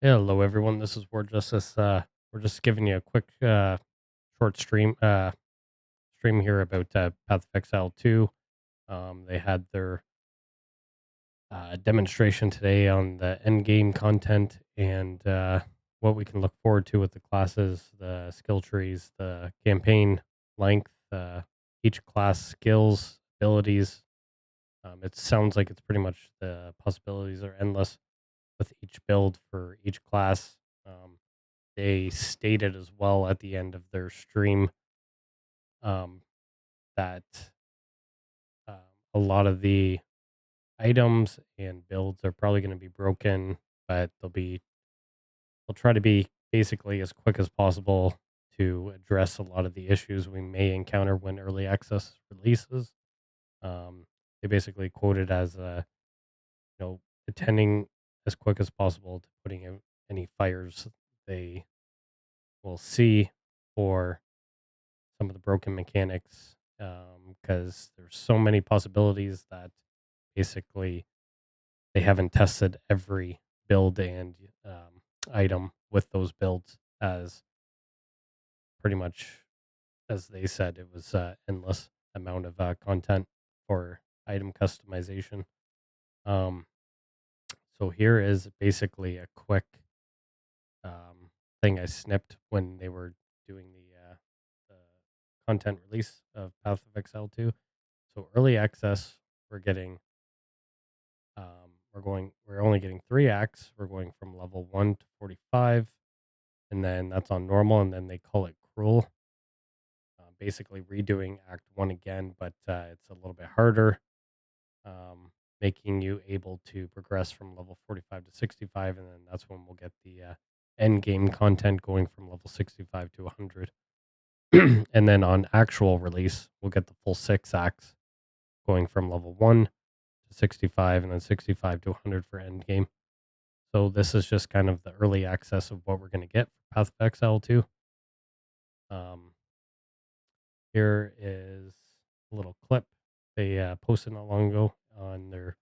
Hello, everyone. This is Word Justice. We're just giving you a quick, short stream here about Path of Exile 2. They had their demonstration today on the Endgame content and what we can look forward to with the classes, the skill trees, the campaign length, each class skills, abilities. It sounds like it's pretty much the possibilities are endless with each build for each class. They stated as well at the end of their stream um, that um, a lot of the items and builds are probably going to be broken, but they'll try to be basically as quick as possible to address a lot of the issues we may encounter when early access releases. Um, they basically quoted as attending as quick as possible to putting out any fires they will see for some of the broken mechanics, because there's so many possibilities that basically they haven't tested every build and item with those builds, as pretty much as they said it was endless amount of content for item customization. um, so here is basically a quick um, thing I snipped when they were doing the content release of Path of Exile 2. So early access, we're getting we're only getting 3 acts. We're going from level 1 to 45, and then that's on normal, and then they call it cruel. Basically redoing act 1 again, but it's a little bit harder, making you able to progress from level 45 to 65, and then that's when we'll get the end game content going from level 65 to 100. And then on actual release, we'll get the full 6 acts going from level 1 to 65 and then 65 to 100 for endgame. So this is just kind of the early access of what we're going to get for Path of Exile 2. Um, here is a little clip they posted not long ago on their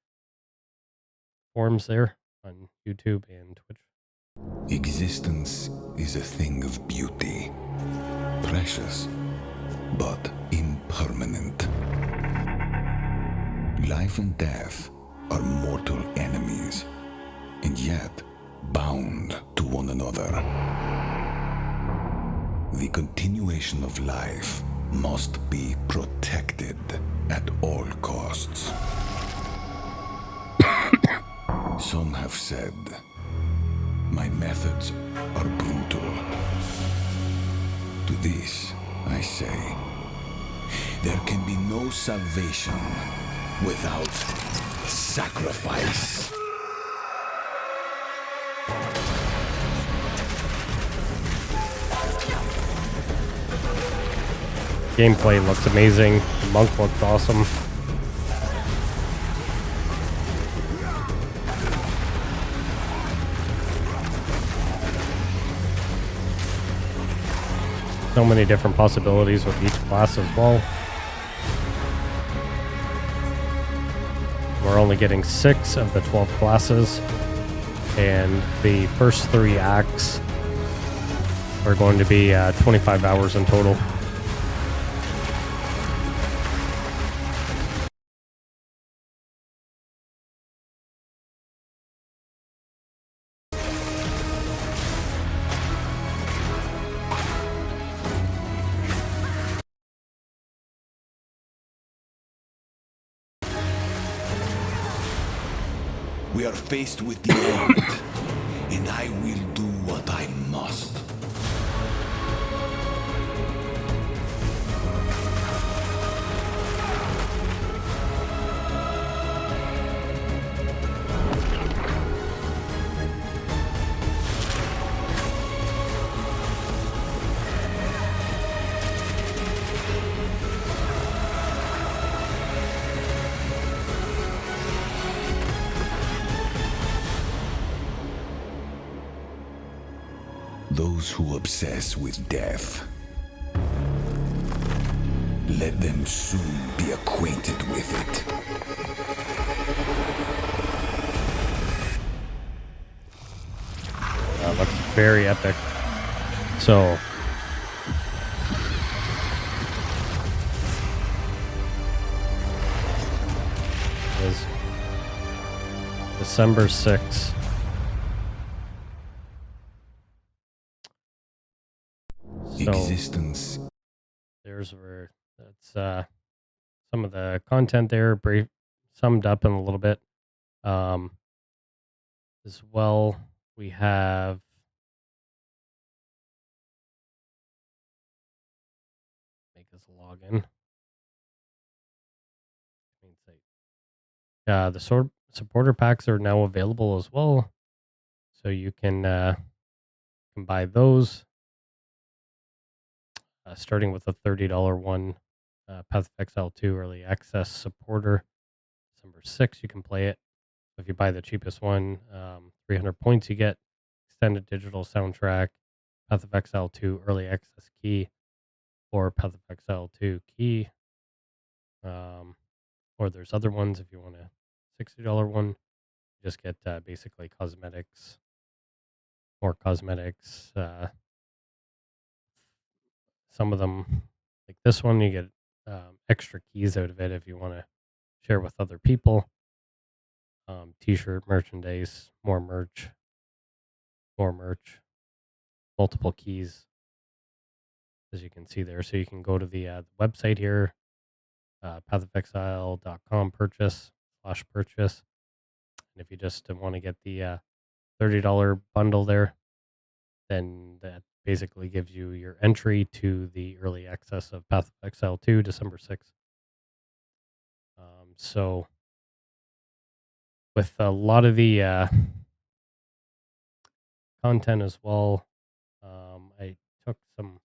forums there on YouTube and Twitch. Existence is a thing of beauty, precious, but impermanent. Life and death are mortal enemies, and yet bound to one another. The continuation of life must be protected at all costs. Some have said, my methods are brutal. To this, I say, there can be no salvation without sacrifice. Gameplay looks amazing. The monk looks awesome. So many different possibilities with each class as well. We're only getting 6 of the 12 classes, and the first 3 acts are going to be 25 hours in total. We are faced with the end, and I will do what I must. Those who obsess with death, let them soon be acquainted with it. looks very epic. So it is December 6th. So Existence. there's where that's some of the content there, brief summed up in a little bit. Um, as well, we have make this a login. Main site. The supporter packs are now available as well, so you can buy those. Starting with a $30 one, Path of Exile 2 early access supporter. December 6th, you can play it. If you buy the cheapest one, 300 points you get, extended digital soundtrack, Path of Exile 2 early access key, or Path of Exile 2 key. Um, or there's other ones if you want a $60 one. You just get basically cosmetics, more cosmetics. Some of them, like this one, you get extra keys out of it if you want to share with other people. T-shirt merchandise, more merch, multiple keys, as you can see there. So you can go to the website here, pathofexile.com purchase. And if you just want to get the $30 bundle there, then that basically gives you your entry to the early access of Path of Exile 2, December 6th. So with a lot of the content as well, I took some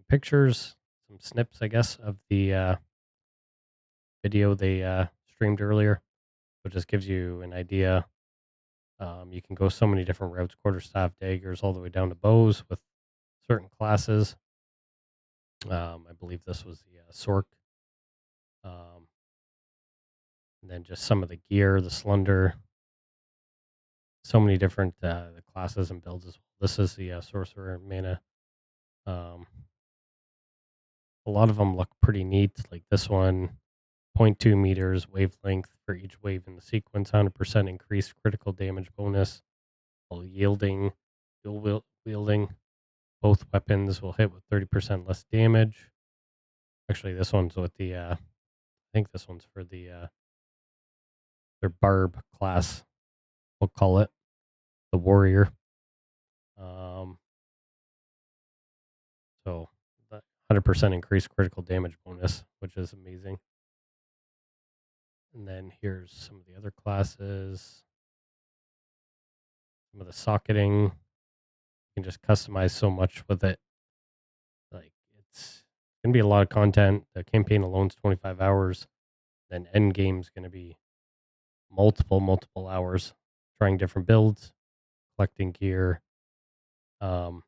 pictures, some snips, I guess, of the video they streamed earlier, which just gives you an idea. You can go so many different routes, quarterstaff, daggers, all the way down to bows with certain classes. I believe this was the Sork. Um, and then just some of the gear, the Slender, so many different the classes and builds as well. This is the Sorcerer Mana. Um, a lot of them look pretty neat, like this one, zero point 0.2 meters wavelength for each wave in the sequence, 100% increased critical damage bonus while wielding. Both weapons will hit with 30% less damage. Actually, this one's with I think this one's for their barb class, we'll call it the warrior. Um, so that 100% increased critical damage bonus, which is amazing. And then here's some of the other classes, some of the socketing. You can just customize so much with it. Like it's gonna be a lot of content. The campaign alone's 25 hours. Then Endgame's gonna be multiple hours trying different builds, collecting gear. Um,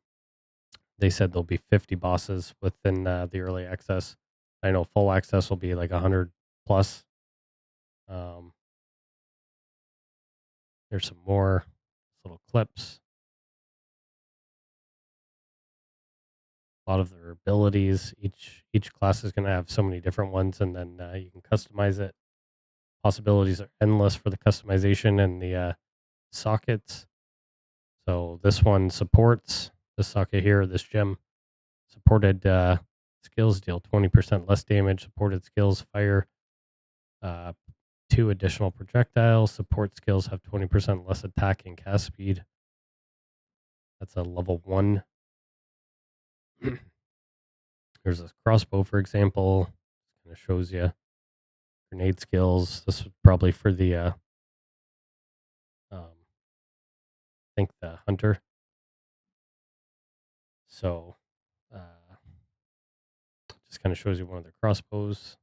they said there'll be 50 bosses within the early access. I know full access will be like 100 plus. Um, there's some more little clips. A lot of their abilities. Each class is going to have so many different ones, and then you can customize it. Possibilities are endless for the customization and the sockets. So this one supports this socket here, this gem supported skills deal 20% less damage. Supported skills fire uh, 2 additional projectiles. Support skills have 20% less attack and cast speed. That's a level 1. There's this crossbow, for example. Kind of shows you grenade skills. This is probably for the I think the hunter. So just kind of shows you one of the crossbows.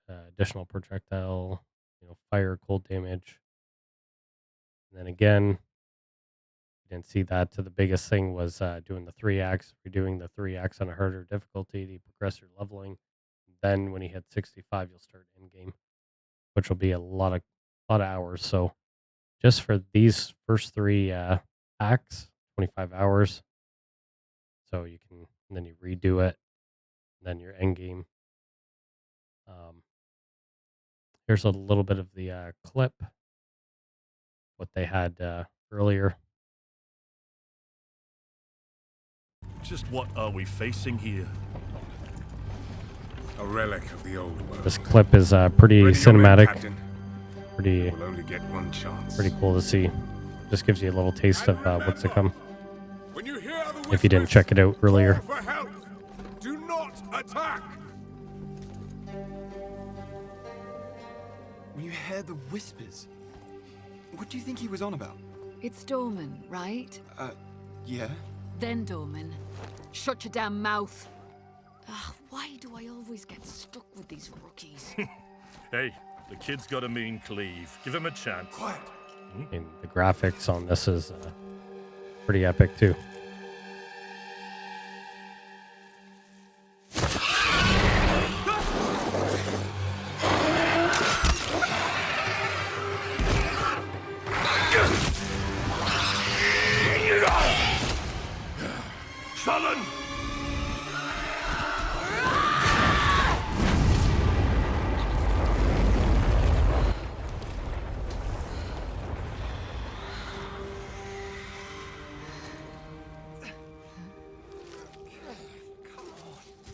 Additional projectile, fire, cold damage. And then again, you didn't see that. So the biggest thing was doing the 3 acts. If you're doing the 3 acts on a harder difficulty to progress your leveling, then when you hit 65, you'll start in game, which will be a lot of hours. So just for these first 3 acts, 25 hours. So you can and then you redo it, and then your end game. Um, here's a little bit of the clip, what they had earlier. Just what are we facing here? A relic of the old world. This clip is pretty Ready your men, cinematic, Captain. pretty You will only get one chance. pretty cool to see. Just gives you a little taste of what's to come. When you hear the If you didn't whispers, check it out earlier. call for help. Do not attack. When you hear the whispers, what do you think he was on about? It's Dorman, right? Yeah? Then Dorman. Shut your damn mouth. Ugh, why do I always get stuck with these rookies? Hey, the kid's got a mean cleave. Give him a chance. Quiet. And the graphics on this is pretty epic too. Sullen!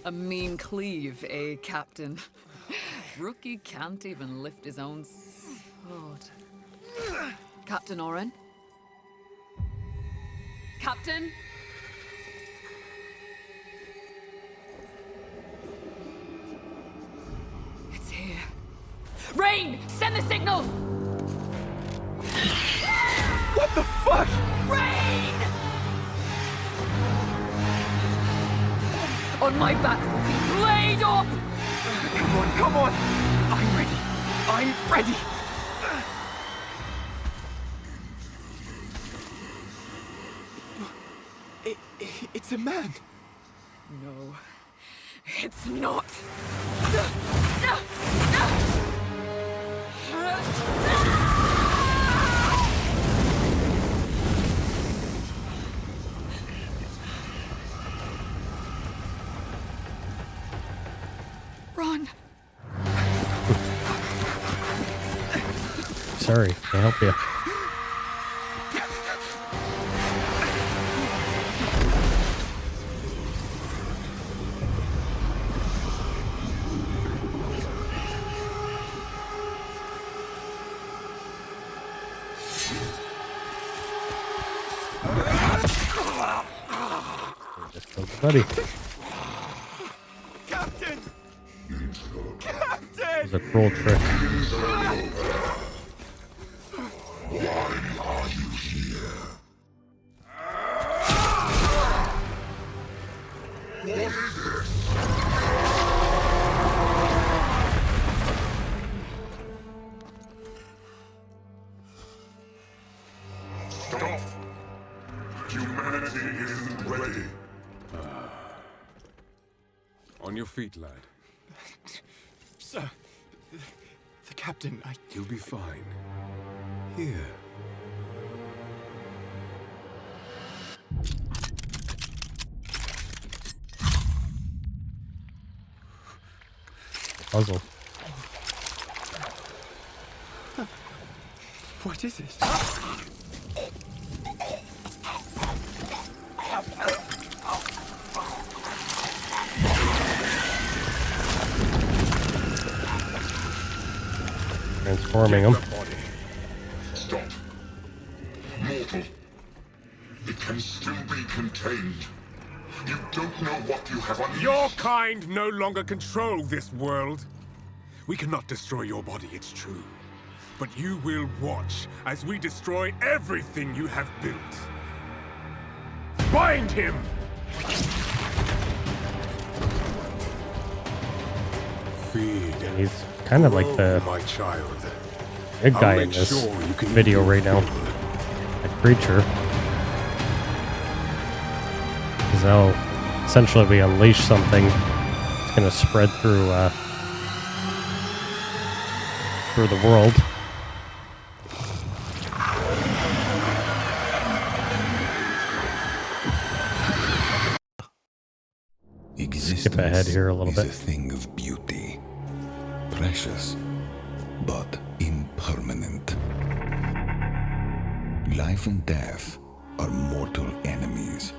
A mean cleave, eh, Captain? Rookie can't even lift his own sword. Captain Oren? Captain? It's here. Rain! Send the signal! What the fuck? Rain! On my back, Rookie. Blade up! Come on! I'm ready. I'm ready. It's a man. No, it's not. Run. Sorry, can't help you. Just killed the buddy. Captain! It Captain! was a cruel trick. Stop! Humanity isn't ready. On your feet, lad. Sir, the captain, You'll be fine. Here. Puzzle. What is it? Transforming him. Stop. Mortal. It can still be contained. You don't know what you have unleashed. Your kind no longer control this world. We cannot destroy your body, it's true. But you will watch as we destroy everything you have built. Bind him! Feed. He's kind of like the my child. big I'll guy make in this sure you can video eat right now. your food. That creature. Because now, essentially, we unleash something. It's going to spread through the world. skip ahead here a little is bit. a thing of beauty, precious, but impermanent. Life and death are mortal enemies,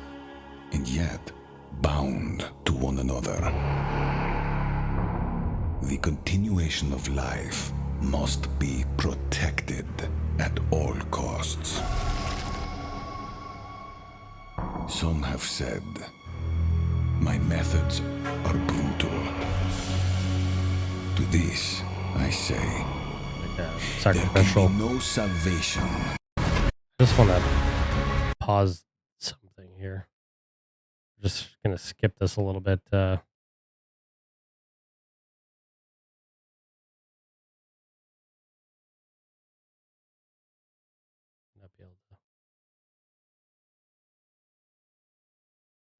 and yet bound to one another. The continuation of life must be protected at all costs. Some have said, my methods are brutal. To this, I say, there Sacrificial. can be no salvation. I just want to pause something here. Just going to skip this a little bit. Not be able to.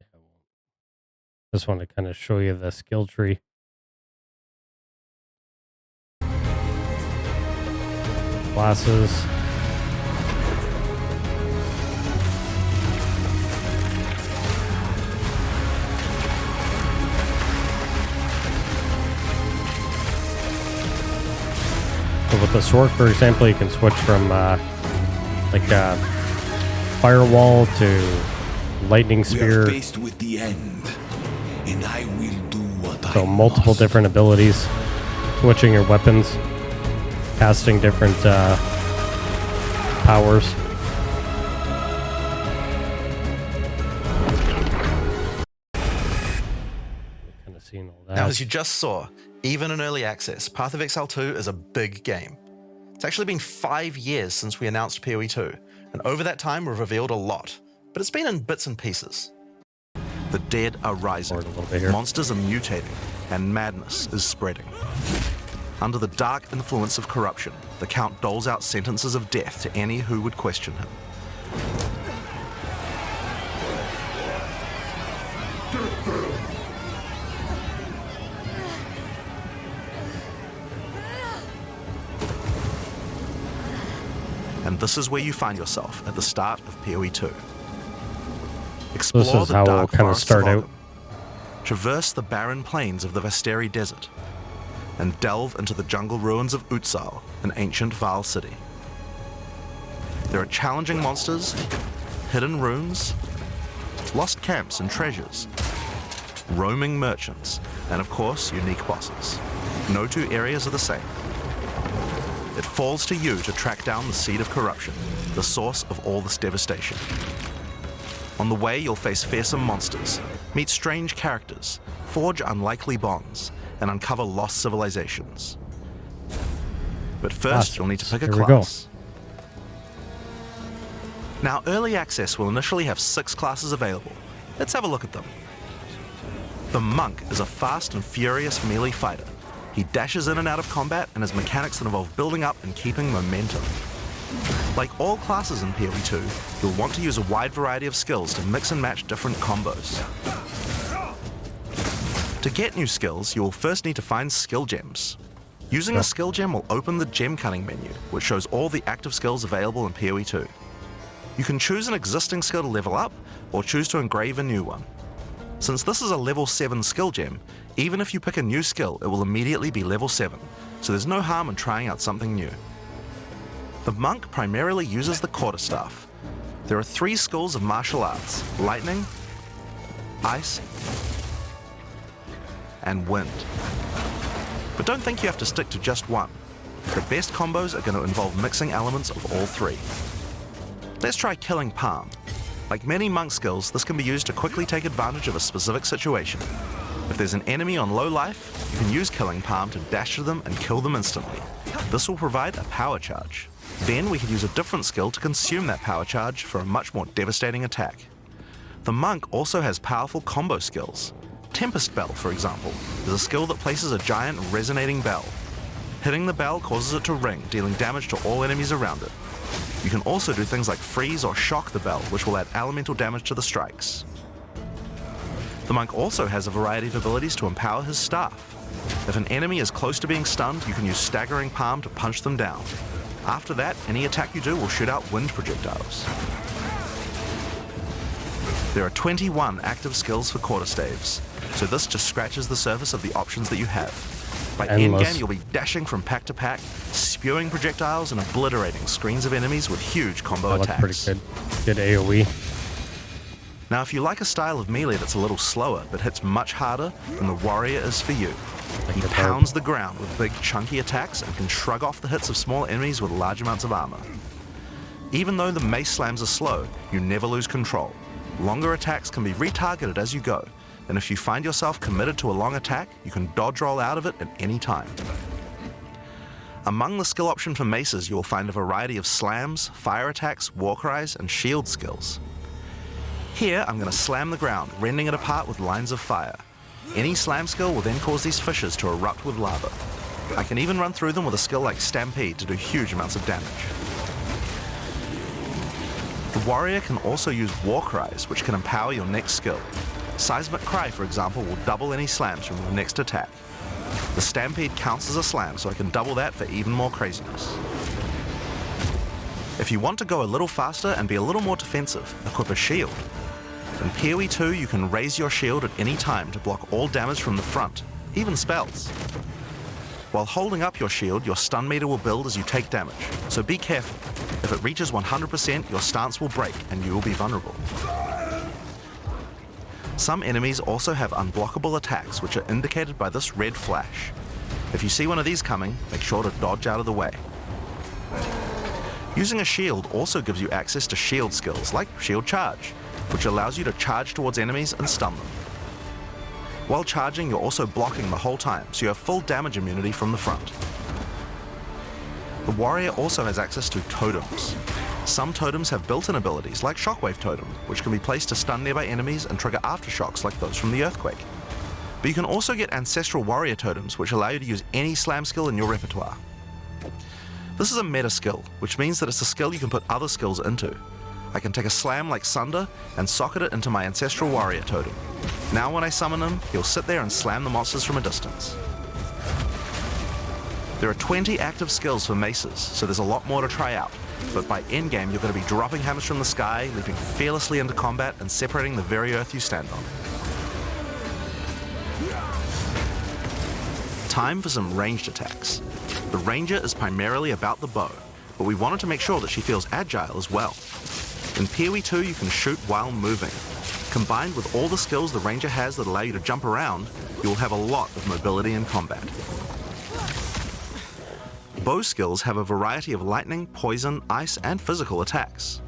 Yeah, I won't. Just want to kind of show you the skill tree. Classes. So with the sword, for example, you can switch from firewall to lightning We are spear. faced with the end, and I will do what So I multiple must. different abilities, switching your weapons, casting different powers. Kind of seeing all that. Now, as you just saw, even in early access, Path of Exile 2 is a big game. It's actually been 5 years since we announced PoE 2, and over that time we've revealed a lot, but it's been in bits and pieces. The dead are rising, Forward a little bit here. monsters are mutating, and madness is spreading. Under the dark influence of corruption, the Count doles out sentences of death to any who would question him. And this is where you find yourself at the start of PoE 2. Explore This is the how we'll dark kind of forests start of out. Ogden, traverse the barren plains of the Vasteri Desert, and delve into the jungle ruins of Exile, an ancient Vaal city. There are challenging monsters, hidden runes, lost camps and treasures, roaming merchants, and of course, unique bosses. No two areas are the same. It falls to you to track down the seed of corruption, the source of all this devastation. On the way, you'll face fearsome monsters, meet strange characters, forge unlikely bonds, and uncover lost civilizations. But first, you'll need to pick a Here we go. class. Now, early access will initially have 6 classes available. Let's have a look at them. The Monk is a fast and furious melee fighter. He dashes in and out of combat and has mechanics that involve building up and keeping momentum. Like all classes in PoE 2, you'll want to use a wide variety of skills to mix and match different combos. To get new skills, you will first need to find skill gems. Using a skill gem will open the gem cutting menu, which shows all the active skills available in PoE 2. You can choose an existing skill to level up, or choose to engrave a new one. Since this is a level 7 skill gem, even if you pick a new skill, it will immediately be level 7, so there's no harm in trying out something new. The Monk primarily uses the quarterstaff. There are 3 schools of martial arts: lightning, ice, and wind. But don't think you have to stick to just one. The best combos are going to involve mixing elements of all 3. Let's try Killing Palm. Like many monk skills, this can be used to quickly take advantage of a specific situation. If there's an enemy on low life, you can use Killing Palm to dash to them and kill them instantly. This will provide a power charge. Then we can use a different skill to consume that power charge for a much more devastating attack. The Monk also has powerful combo skills. Tempest Bell, for example, is a skill that places a giant resonating bell. Hitting the bell causes it to ring, dealing damage to all enemies around it. You can also do things like freeze or shock the bell, which will add elemental damage to the strikes. The Monk also has a variety of abilities to empower his staff. If an enemy is close to being stunned, you can use Staggering Palm to punch them down. After that, any attack you do will shoot out wind projectiles. There are 21 active skills for quarterstaves, so this just scratches the surface of the options that you have. By Endless. endgame, you'll be dashing from pack to pack, spewing projectiles and obliterating screens of enemies with huge combo That looks attacks. pretty good. Good AoE. Now, if you like a style of melee that's a little slower but hits much harder, then the warrior is for you. He the pounds the ground with big chunky attacks and can shrug off the hits of small enemies with large amounts of armor. Even though the mace slams are slow, you never lose control. Longer attacks can be retargeted as you go, and if you find yourself committed to a long attack, you can dodge roll out of it at any time. Among the skill option for maces, you will find a variety of slams, fire attacks, war cries, and shield skills. Here, I'm going to slam the ground, rending it apart with lines of fire. Any slam skill will then cause these fissures to erupt with lava. I can even run through them with a skill like Stampede to do huge amounts of damage. The warrior can also use war cries, which can empower your next skill. Seismic Cry, for example, will double any slams from your next attack. The Stampede counts as a slam, so I can double that for even more craziness. If you want to go a little faster and be a little more defensive, equip a shield. In PoE 2, you can raise your shield at any time to block all damage from the front, even spells. While holding up your shield, your stun meter will build as you take damage, so be careful. If it reaches 100%, your stance will break and you will be vulnerable. Some enemies also have unblockable attacks, which are indicated by this red flash. If you see one of these coming, make sure to dodge out of the way. Using a shield also gives you access to shield skills, like Shield Charge, which allows you to charge towards enemies and stun them. While charging, you're also blocking the whole time, so you have full damage immunity from the front. The warrior also has access to totems. Some totems have built-in abilities, like Shockwave Totem, which can be placed to stun nearby enemies and trigger aftershocks like those from the earthquake. But you can also get ancestral warrior totems, which allow you to use any slam skill in your repertoire. This is a meta skill, which means that it's a skill you can put other skills into. I can take a slam like Sunder and socket it into my ancestral warrior totem. Now when I summon him, he'll sit there and slam the monsters from a distance. There are 20 active skills for maces, so there's a lot more to try out. But by endgame, you're going to be dropping hammers from the sky, leaping fearlessly into combat, and separating the very earth you stand on. Time for some ranged attacks. The ranger is primarily about the bow, but we wanted to make sure that she feels agile as well. In PoE 2, you can shoot while moving. Combined with all the skills the ranger has that allow you to jump around, you will have a lot of mobility in combat. Bow skills have a variety of lightning, poison, ice, and physical attacks.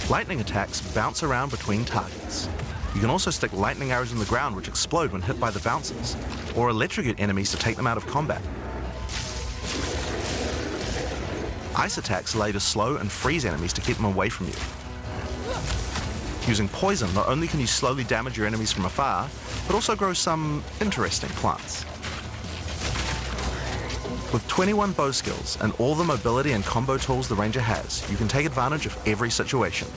Lightning attacks bounce around between targets. You can also stick lightning arrows in the ground which explode when hit by the bouncers, or electrocute enemies to take them out of combat. Ice attacks allow you to slow and freeze enemies to keep them away from you. Using poison, not only can you slowly damage your enemies from afar, but also grow some interesting plants. With 21 bow skills and all the mobility and combo tools the ranger has, you can take advantage of every situation.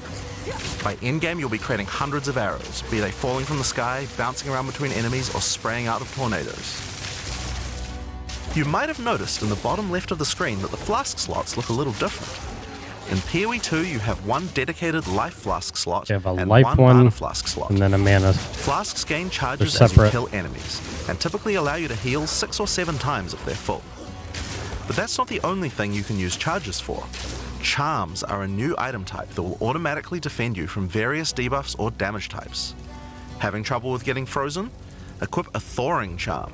By endgame, you'll be creating hundreds of arrows, be they falling from the sky, bouncing around between enemies, or spraying out of tornadoes. You might have noticed in the bottom left of the screen that the flask slots look a little different. In PoE 2, you have one dedicated life flask slot You have a and life one mana one, flask slot. and then a mana. Flasks gain charges They're as you separate. kill enemies, and typically allow you to heal 6 or 7 times if they're full. But that's not the only thing you can use charges for. Charms are a new item type that will automatically defend you from various debuffs or damage types. Having trouble with getting frozen? Equip a Thawing Charm.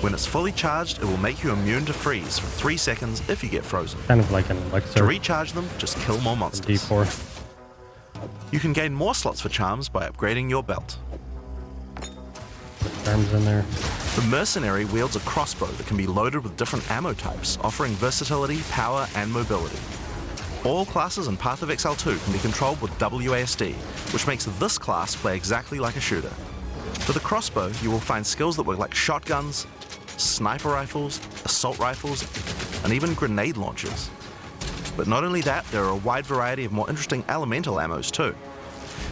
When it's fully charged, it will make you immune to freeze for 3 seconds if you get frozen. Kind of like an To elixir. recharge them, just kill more monsters. D4. You can gain more slots for charms by upgrading your belt. Put charms in there. The mercenary wields a crossbow that can be loaded with different ammo types, offering versatility, power, and mobility. All classes in Path of Exile 2 can be controlled with WASD, which makes this class play exactly like a shooter. With a crossbow, you will find skills that work like shotguns, sniper rifles, assault rifles, and even grenade launchers. But not only that, there are a wide variety of more interesting elemental ammos too.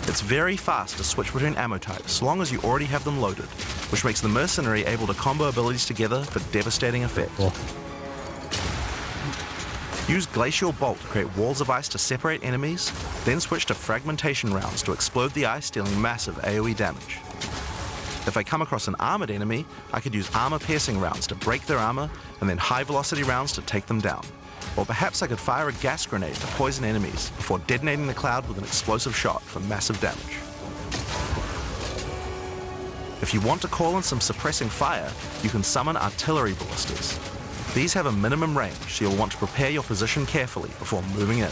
It's very fast to switch between ammo types, so long as you already have them loaded, which makes the mercenary able to combo abilities together for devastating effect. Cool. Use Glacial Bolt to create walls of ice to separate enemies, then switch to Fragmentation rounds to explode the ice, dealing massive AoE damage. If I come across an armored enemy, I could use armor-piercing rounds to break their armor, and then high-velocity rounds to take them down. Or perhaps I could fire a gas grenade to poison enemies before detonating the cloud with an explosive shot for massive damage. If you want to call in some suppressing fire, you can summon artillery ballistas. These have a minimum range, so you'll want to prepare your position carefully before moving in.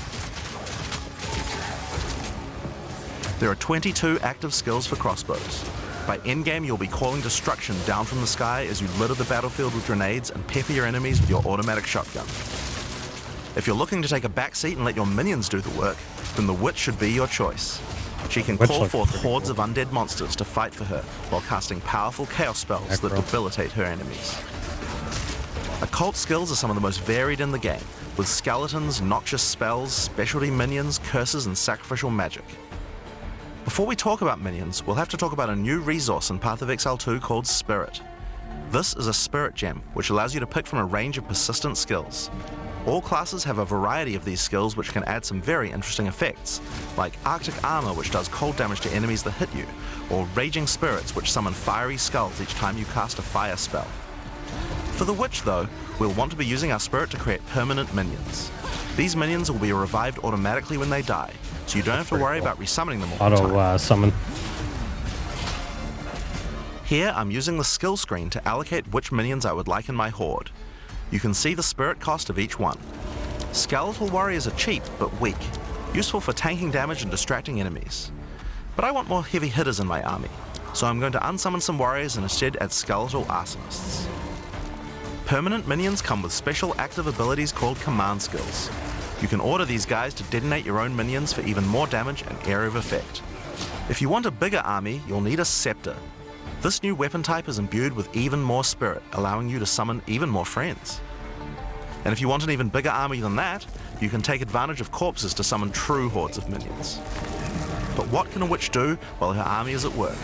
There are 22 active skills for crossbows. By endgame, you'll be calling destruction down from the sky as you litter the battlefield with grenades and pepper your enemies with your automatic shotgun. If you're looking to take a backseat and let your minions do the work, then the Witch should be your choice. She can call forth hordes of undead monsters to fight for her, while casting powerful chaos spells that debilitate her enemies. Occult skills are some of the most varied in the game, with skeletons, noxious spells, specialty minions, curses, and sacrificial magic. Before we talk about minions, we'll have to talk about a new resource in Path of Exile 2 called Spirit. This is a Spirit Gem, which allows you to pick from a range of persistent skills. All classes have a variety of these skills which can add some very interesting effects, like Arctic Armor, which does cold damage to enemies that hit you, or Raging Spirits, which summon fiery skulls each time you cast a fire spell. For the Witch though, we'll want to be using our Spirit to create permanent minions. These minions will be revived automatically when they die, so you don't have to worry about resummoning them all the time. Auto summon. Here I'm using the skill screen to allocate which minions I would like in my horde. You can see the spirit cost of each one. Skeletal warriors are cheap but weak, useful for tanking damage and distracting enemies. But I want more heavy hitters in my army, so I'm going to unsummon some warriors and instead add skeletal arsonists. Permanent minions come with special active abilities called command skills. You can order these guys to detonate your own minions for even more damage and area of effect. If you want a bigger army, you'll need a scepter. This new weapon type is imbued with even more spirit, allowing you to summon even more friends. And if you want an even bigger army than that, you can take advantage of corpses to summon true hordes of minions. But what can a witch do while her army is at work?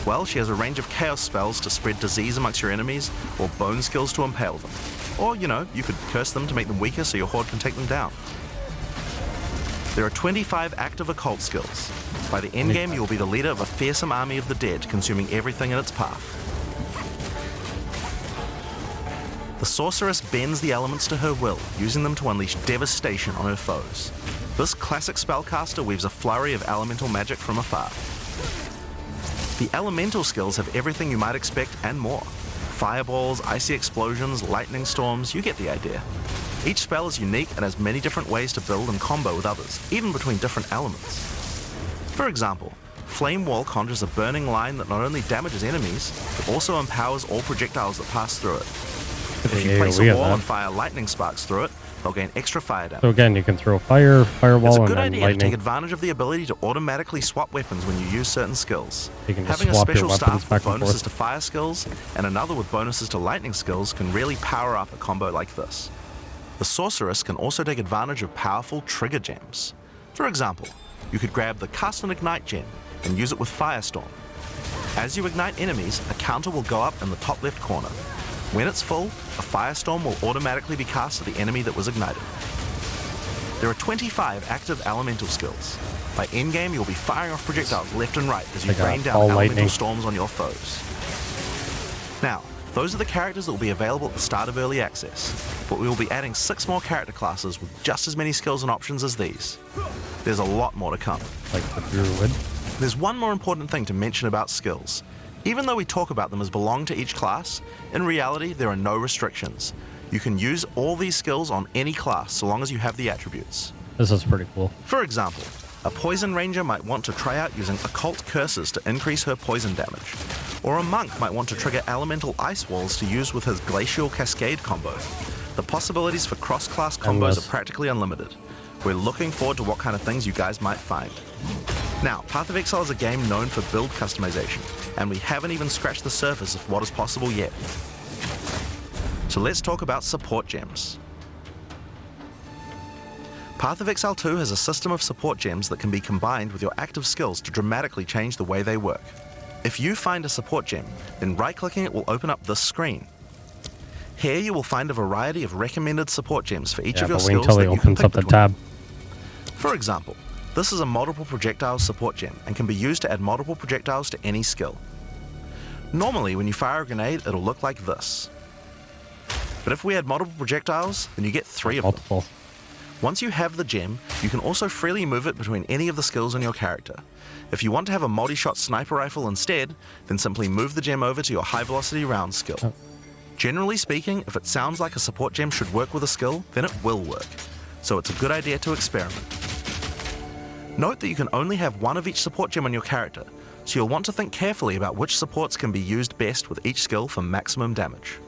Well, she has a range of chaos spells to spread disease amongst your enemies, or bone skills to impale them. Or, you could curse them to make them weaker so your horde can take them down. There are 25 active occult skills. By the endgame, you'll be the leader of a fearsome army of the dead, consuming everything in its path. The sorceress bends the elements to her will, using them to unleash devastation on her foes. This classic spellcaster weaves a flurry of elemental magic from afar. The elemental skills have everything you might expect and more. Fireballs, icy explosions, lightning storms, you get the idea. Each spell is unique and has many different ways to build and combo with others, even between different elements. For example, Flame Wall conjures a burning line that not only damages enemies, but also empowers all projectiles that pass through it. If you place a wall and fire lightning sparks through it, they'll gain extra fire damage. So again, you can throw fireball, it's a and good then idea lightning. to take advantage of the ability to automatically swap weapons when you use certain skills. You can just Having a swap your special weapons staff back with and bonuses forth. to fire skills and another with bonuses to lightning skills can really power up a combo like this. The sorceress can also take advantage of powerful trigger gems. For example, you could grab the Cast and Ignite gem and use it with Firestorm. As you ignite enemies, a counter will go up in the top left corner. When it's full, a Firestorm will automatically be cast at the enemy that was ignited. There are 25 active elemental skills. By endgame, you'll be firing off projectiles left and right as you rain down elemental lightning storms on your foes. Now, those are the characters that will be available at the start of early access, but we will be adding 6 more character classes with just as many skills and options as these. There's a lot more to come. Like the druid. There's one more important thing to mention about skills. Even though we talk about them as belong to each class, in reality there are no restrictions. You can use all these skills on any class so long as you have the attributes. This is pretty cool. For example, a poison ranger might want to try out using occult curses to increase her poison damage. Or a monk might want to trigger elemental ice walls to use with his glacial cascade combo. The possibilities for cross-class combos are practically unlimited. We're looking forward to what kind of things you guys might find. Now, Path of Exile is a game known for build customization, and we haven't even scratched the surface of what is possible yet. So let's talk about support gems. Path of Exile 2 has a system of support gems that can be combined with your active skills to dramatically change the way they work. If you find a support gem, then right-clicking it will open up this screen. Here you will find a variety of recommended support gems for each Yeah, of your but wait skills until he that you can opens pick up the between. tab. For example, this is a multiple projectiles support gem and can be used to add multiple projectiles to any skill. Normally, when you fire a grenade, it'll look like this. But if we add multiple projectiles, then you get 3 of them. Multiple. Once you have the gem, you can also freely move it between any of the skills on your character. If you want to have a multi-shot sniper rifle instead, then simply move the gem over to your high-velocity round skill. Oh. Generally speaking, if it sounds like a support gem should work with a skill, then it will work. So it's a good idea to experiment. Note that you can only have one of each support gem on your character, so you'll want to think carefully about which supports can be used best with each skill for maximum damage.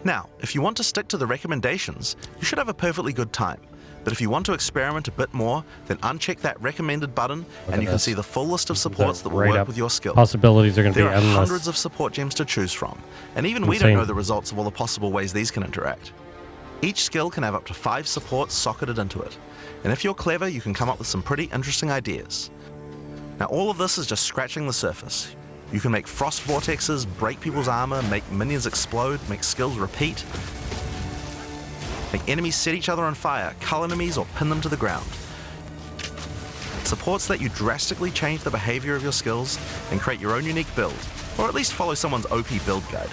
Now, if you want to stick to the recommendations, you should have a perfectly good time. But if you want to experiment a bit more, then uncheck that recommended button and you can see the full list of supports that will work with your skill. Possibilities are going to be There are endless. hundreds of support gems to choose from, and even we Insane. don't know the results of all the possible ways these can interact. Each skill can have up to 5 supports socketed into it, and if you're clever, you can come up with some pretty interesting ideas. Now, all of this is just scratching the surface. You can make frost vortexes, break people's armor, make minions explode, make skills repeat, make enemies set each other on fire, cull enemies, or pin them to the ground. Supports let you drastically change the behavior of your skills and create your own unique build, or at least follow someone's OP build guide.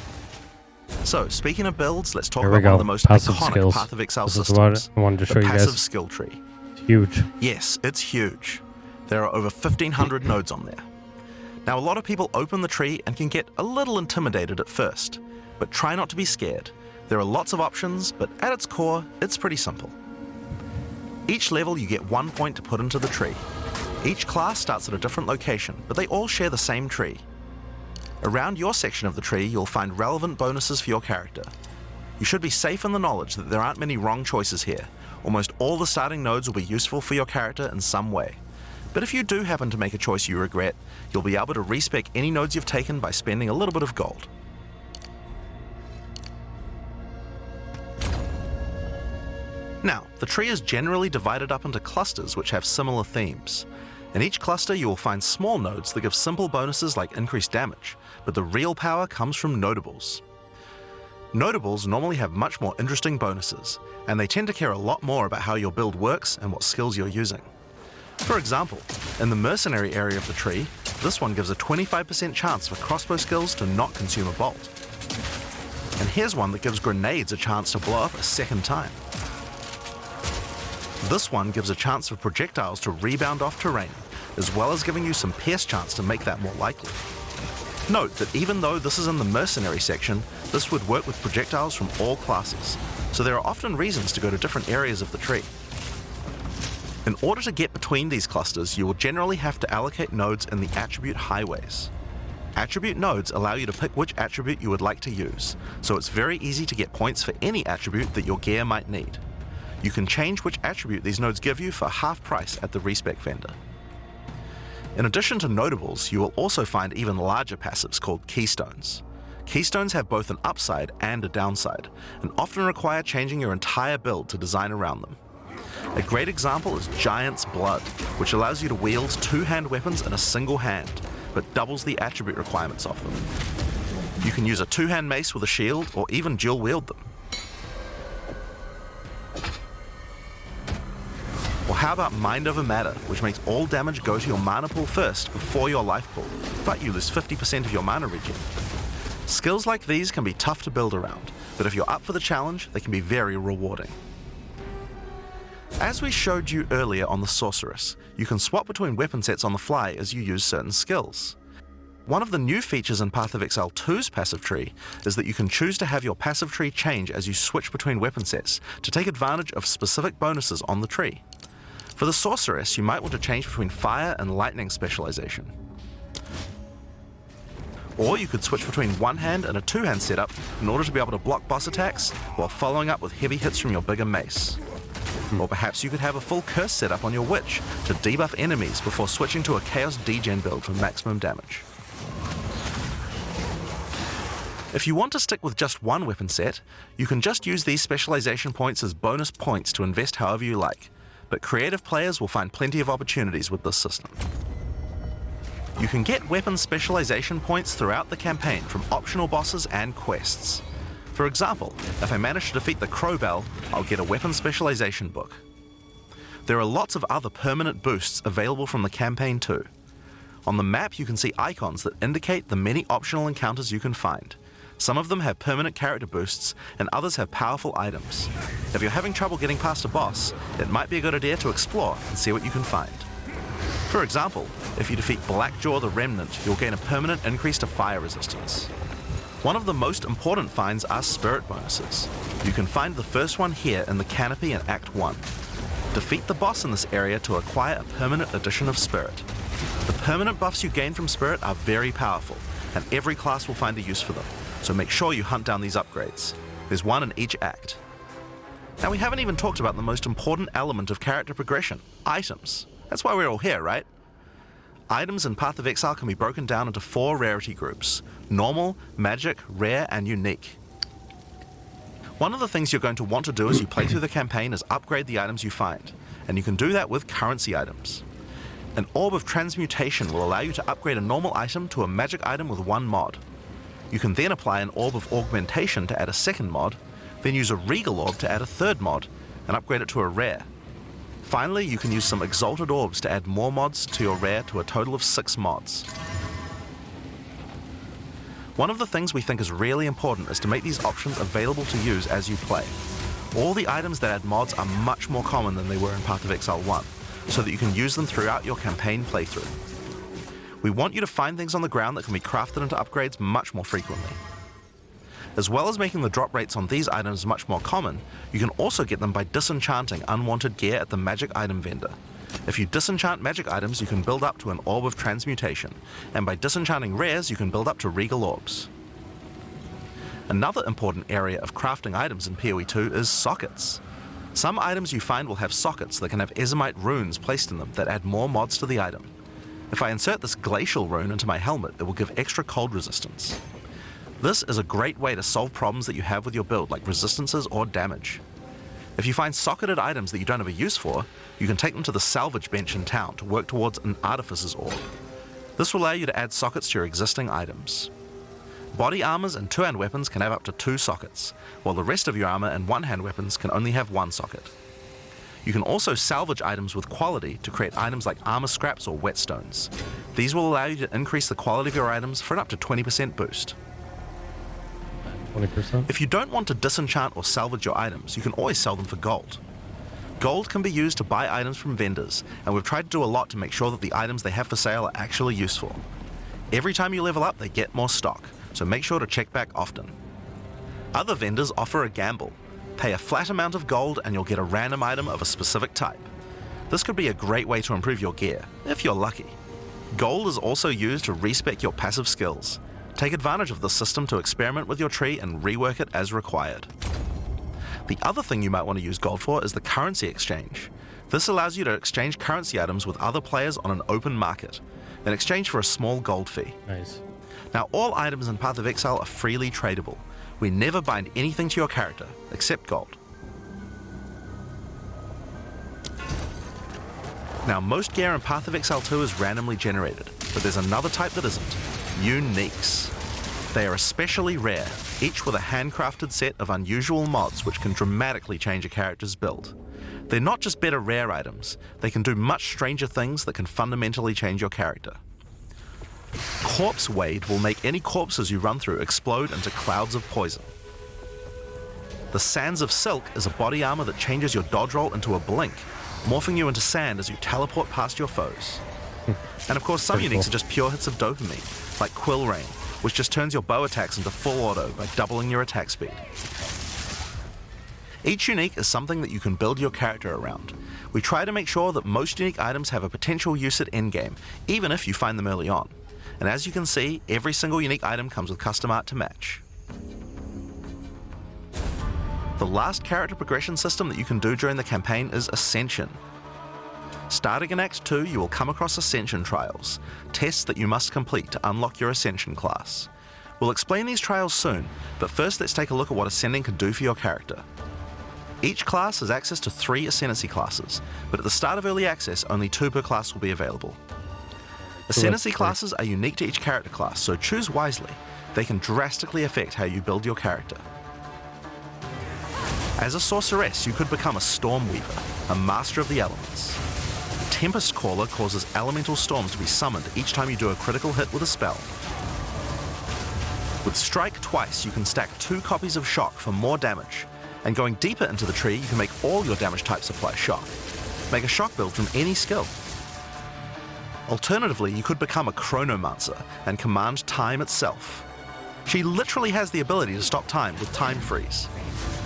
So, speaking of builds, let's talk Here we about one of go. the most Passive iconic skills. Path of Exile This is systems, what I wanted to show the you passive guys. skill tree. It's huge. Yes, it's huge. There are over 1,500 nodes on there. Now, a lot of people open the tree and can get a little intimidated at first, but try not to be scared. There are lots of options, but at its core, it's pretty simple. Each level you get 1 point to put into the tree. Each class starts at a different location, but they all share the same tree. Around your section of the tree, you'll find relevant bonuses for your character. You should be safe in the knowledge that there aren't many wrong choices here. Almost all the starting nodes will be useful for your character in some way. But if you do happen to make a choice you regret, you'll be able to respec any nodes you've taken by spending a little bit of gold. Now, the tree is generally divided up into clusters which have similar themes. In each cluster you will find small nodes that give simple bonuses like increased damage, but the real power comes from notables. Notables normally have much more interesting bonuses, and they tend to care a lot more about how your build works and what skills you're using. For example, in the mercenary area of the tree, this one gives a 25% chance for crossbow skills to not consume a bolt. And here's one that gives grenades a chance to blow up a second time. This one gives a chance for projectiles to rebound off terrain, as well as giving you some pierce chance to make that more likely. Note that even though this is in the mercenary section, this would work with projectiles from all classes, so there are often reasons to go to different areas of the tree. In order to get between these clusters, you will generally have to allocate nodes in the attribute highways. Attribute nodes allow you to pick which attribute you would like to use, so it's very easy to get points for any attribute that your gear might need. You can change which attribute these nodes give you for half price at the respec vendor. In addition to notables, you will also find even larger passives called keystones. Keystones have both an upside and a downside, and often require changing your entire build to design around them. A great example is Giant's Blood, which allows you to wield two-hand weapons in a single hand, but doubles the attribute requirements of them. You can use a two-hand mace with a shield, or even dual wield them. Or how about Mind Over Matter, which makes all damage go to your mana pool first before your life pool, but you lose 50% of your mana regen. Skills like these can be tough to build around, but if you're up for the challenge, they can be very rewarding. As we showed you earlier on the Sorceress, you can swap between weapon sets on the fly as you use certain skills. One of the new features in Path of Exile 2's passive tree is that you can choose to have your passive tree change as you switch between weapon sets to take advantage of specific bonuses on the tree. For the Sorceress, you might want to change between fire and lightning specialization. Or you could switch between one hand and a two-hand setup in order to be able to block boss attacks while following up with heavy hits from your bigger mace. Or perhaps you could have a full curse setup on your witch to debuff enemies before switching to a chaos degen build for maximum damage. If you want to stick with just one weapon set, you can just use these specialization points as bonus points to invest however you like, but creative players will find plenty of opportunities with this system. You can get weapon specialization points throughout the campaign from optional bosses and quests. For example, if I manage to defeat the Crowbell, I'll get a weapon specialization book. There are lots of other permanent boosts available from the campaign too. On the map you can see icons that indicate the many optional encounters you can find. Some of them have permanent character boosts, and others have powerful items. If you're having trouble getting past a boss, it might be a good idea to explore and see what you can find. For example, if you defeat Blackjaw the Remnant, you'll gain a permanent increase to fire resistance. One of the most important finds are spirit bonuses. You can find the first one here in the canopy in Act 1. Defeat the boss in this area to acquire a permanent addition of spirit. The permanent buffs you gain from spirit are very powerful, and every class will find a use for them, so make sure you hunt down these upgrades. There's one in each act. Now we haven't even talked about the most important element of character progression, items. That's why we're all here, right? Items in Path of Exile can be broken down into 4 rarity groups: normal, magic, rare, and unique. One of the things you're going to want to do as you play through the campaign is upgrade the items you find, and you can do that with currency items. An Orb of Transmutation will allow you to upgrade a normal item to a magic item with 1 mod. You can then apply an Orb of Augmentation to add a second mod, then use a Regal Orb to add a third mod, and upgrade it to a rare. Finally, you can use some Exalted Orbs to add more mods to your rare to a total of 6 mods. One of the things we think is really important is to make these options available to use as you play. All the items that add mods are much more common than they were in Path of Exile 1, so that you can use them throughout your campaign playthrough. We want you to find things on the ground that can be crafted into upgrades much more frequently. As well as making the drop rates on these items much more common, you can also get them by disenchanting unwanted gear at the magic item vendor. If you disenchant magic items, you can build up to an Orb of Transmutation, and by disenchanting rares, you can build up to Regal Orbs. Another important area of crafting items in PoE 2 is sockets. Some items you find will have sockets that can have Ezomite runes placed in them that add more mods to the item. If I insert this glacial rune into my helmet, it will give extra cold resistance. This is a great way to solve problems that you have with your build, like resistances or damage. If you find socketed items that you don't have a use for, you can take them to the salvage bench in town to work towards an Artificer's Orb. This will allow you to add sockets to your existing items. Body armors and 2-hand weapons can have up to 2 sockets, while the rest of your armor and 1-hand weapons can only have 1 socket. You can also salvage items with quality to create items like armor scraps or whetstones. These will allow you to increase the quality of your items for an up to 20% boost. 20%? If you don't want to disenchant or salvage your items, you can always sell them for gold. Gold can be used to buy items from vendors, and we've tried to do a lot to make sure that the items they have for sale are actually useful. Every time you level up, they get more stock, so make sure to check back often. Other vendors offer a gamble. Pay a flat amount of gold and you'll get a random item of a specific type. This could be a great way to improve your gear, if you're lucky. Gold is also used to respec your passive skills. Take advantage of this system to experiment with your tree and rework it as required. The other thing you might want to use gold for is the currency exchange. This allows you to exchange currency items with other players on an open market, in exchange for a small gold fee. Nice. Now, all items in Path of Exile are freely tradable. We never bind anything to your character, except gold. Now, most gear in Path of Exile 2 is randomly generated, but there's another type that isn't: uniques. They are especially rare, each with a handcrafted set of unusual mods which can dramatically change a character's build. They're not just better rare items, they can do much stranger things that can fundamentally change your character. Corpse Wade will make any corpses you run through explode into clouds of poison. The Sands of Silk is a body armor that changes your dodge roll into a blink, morphing you into sand as you teleport past your foes. And of course, some uniques are just pure hits of dopamine, like Quill Rain, which just turns your bow attacks into full auto by doubling your attack speed. Each unique is something that you can build your character around. We try to make sure that most unique items have a potential use at endgame, even if you find them early on. And as you can see, every single unique item comes with custom art to match. The last character progression system that you can do during the campaign is Ascension. Starting in Act 2, you will come across Ascension trials, tests that you must complete to unlock your Ascension class. We'll explain these trials soon, but first let's take a look at what Ascending can do for your character. Each class has access to 3 Ascendancy classes, but at the start of Early Access, only 2 per class will be available. Ascendancy classes are unique to each character class, so choose wisely. They can drastically affect how you build your character. As a sorceress, you could become a Storm Weaver, a master of the elements. Tempest Caller causes elemental storms to be summoned each time you do a critical hit with a spell. With Strike twice, you can stack 2 copies of Shock for more damage, and going deeper into the tree, you can make all your damage types apply Shock. Make a Shock build from any skill. Alternatively, you could become a Chronomancer and command time itself. She literally has the ability to stop time with Time Freeze.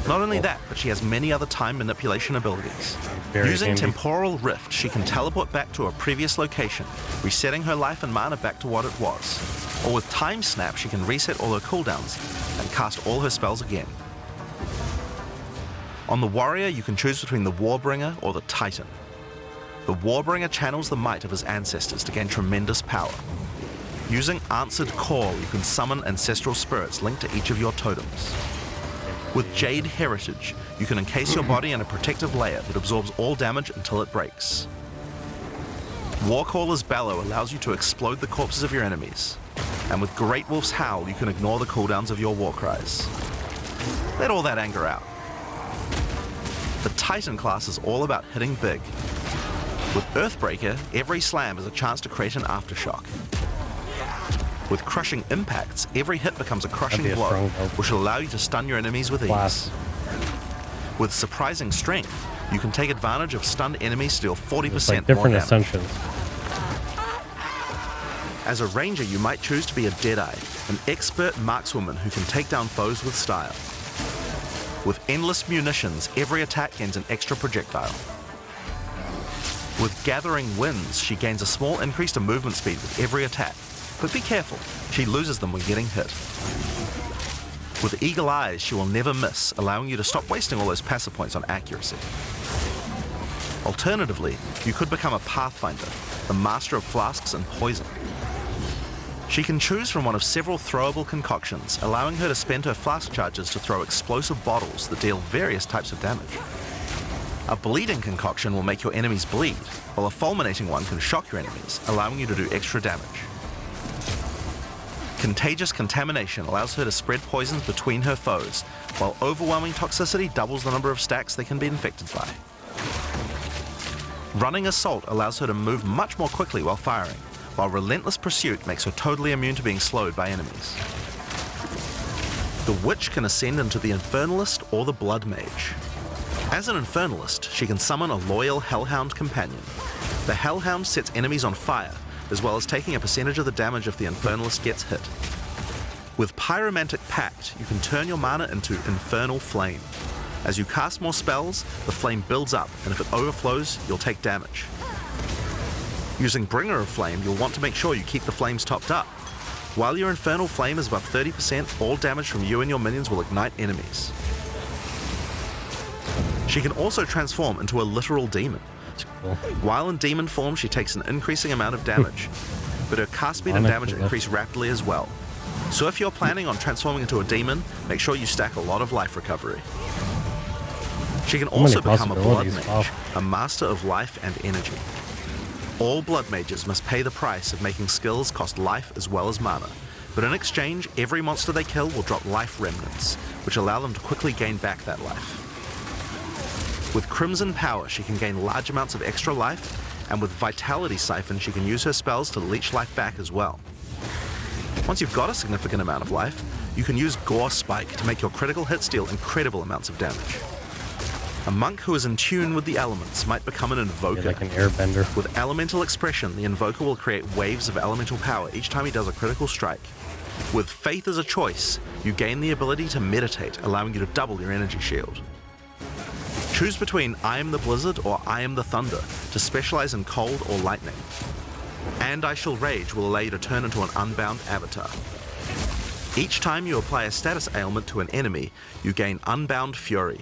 Not only that, but she has many other time manipulation abilities. Using handy. Temporal Rift, she can teleport back to a previous location, resetting her life and mana back to what it was. Or with Time Snap, she can reset all her cooldowns and cast all her spells again. On the Warrior, you can choose between the Warbringer or the Titan. The Warbringer channels the might of his ancestors to gain tremendous power. Using Answered Call, you can summon ancestral spirits linked to each of your totems. With Jade Heritage, you can encase your body in a protective layer that absorbs all damage until it breaks. Warcaller's Bellow allows you to explode the corpses of your enemies. And with Great Wolf's Howl, you can ignore the cooldowns of your war cries. Let all that anger out. The Titan class is all about hitting big. With Earthbreaker, every slam is a chance to create an aftershock. With Crushing Impacts, every hit becomes a crushing That'd be a blow, strong build. which will allow you to stun your enemies with ease. Class. With Surprising Strength, you can take advantage of stunned enemies to deal 40% It's like more different damage. Ascensions. As a ranger, you might choose to be a Deadeye, an expert markswoman who can take down foes with style. With Endless Munitions, every attack gains an extra projectile. With Gathering Winds, she gains a small increase to movement speed with every attack, but be careful, she loses them when getting hit. With Eagle Eyes, she will never miss, allowing you to stop wasting all those passive points on accuracy. Alternatively, you could become a Pathfinder, the master of flasks and poison. She can choose from one of several throwable concoctions, allowing her to spend her flask charges to throw explosive bottles that deal various types of damage. A bleeding concoction will make your enemies bleed, while a fulminating one can shock your enemies, allowing you to do extra damage. Contagious Contamination allows her to spread poisons between her foes, while Overwhelming Toxicity doubles the number of stacks they can be infected by. Running Assault allows her to move much more quickly while firing, while Relentless Pursuit makes her totally immune to being slowed by enemies. The Witch can ascend into the Infernalist or the Blood Mage. As an Infernalist, she can summon a loyal Hellhound companion. The Hellhound sets enemies on fire, as well as taking a percentage of the damage if the Infernalist gets hit. With Pyromantic Pact, you can turn your mana into Infernal Flame. As you cast more spells, the flame builds up, and if it overflows, you'll take damage. Using Bringer of Flame, you'll want to make sure you keep the flames topped up. While your Infernal Flame is above 30%, all damage from you and your minions will ignite enemies. She can also transform into a literal demon. Cool. While in demon form, she takes an increasing amount of damage, but her cast speed and damage increase rapidly as well. So if you're planning on transforming into a demon, make sure you stack a lot of life recovery. She can also become a Blood possibilities. Mage, Wow. a master of life and energy. All Blood Mages must pay the price of making skills cost life as well as mana, but in exchange, every monster they kill will drop life remnants, which allow them to quickly gain back that life. With Crimson Power, she can gain large amounts of extra life, and with Vitality Siphon, she can use her spells to leech life back as well. Once you've got a significant amount of life, you can use Gore Spike to make your critical hits deal incredible amounts of damage. A monk who is in tune with the elements might become an Invoker. Yeah, like an airbender. With Elemental Expression, the Invoker will create waves of elemental power each time he does a critical strike. With Faith as a choice, you gain the ability to meditate, allowing you to double your energy shield. Choose between I am the Blizzard or I am the Thunder to specialize in cold or lightning. And I Shall Rage will allow you to turn into an unbound avatar. Each time you apply a status ailment to an enemy, you gain Unbound Fury.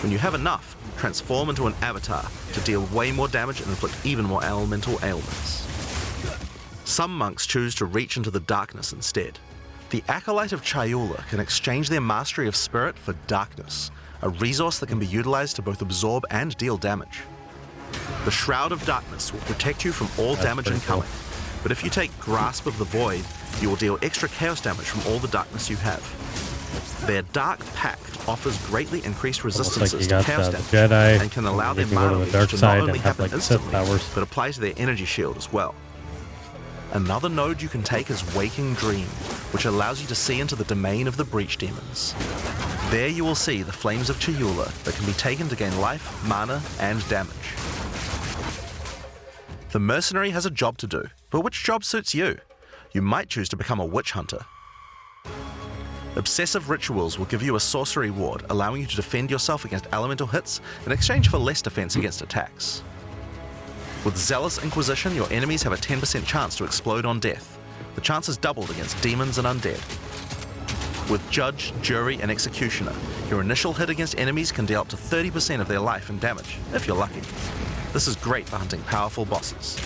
When you have enough, transform into an avatar to deal way more damage and inflict even more elemental ailments. Some monks choose to reach into the darkness instead. The Acolyte of Chayula can exchange their mastery of spirit for darkness, a resource that can be utilized to both absorb and deal damage. The Shroud of Darkness will protect you from all damage pretty incoming, but if you take Grasp of the Void, you will deal extra chaos damage from all the darkness you have. Their Dark Pact offers greatly increased Almost like resistances you to got chaos the damage Jedi, and can allow and their you can go to mana the reach dark to side not only and have happen like Sith instantly, powers. but apply to their energy shield as well. Another node you can take is Waking Dream, which allows you to see into the domain of the Breach Demons. There you will see the Flames of Chayula that can be taken to gain life, mana, and damage. The Mercenary has a job to do, but which job suits you? You might choose to become a Witch Hunter. Obsessive Rituals will give you a sorcery ward, allowing you to defend yourself against elemental hits in exchange for less defense against attacks. With Zealous Inquisition, your enemies have a 10% chance to explode on death. The chance is doubled against demons and undead. With Judge, Jury, and Executioner, your initial hit against enemies can deal up to 30% of their life and damage, if you're lucky. This is great for hunting powerful bosses.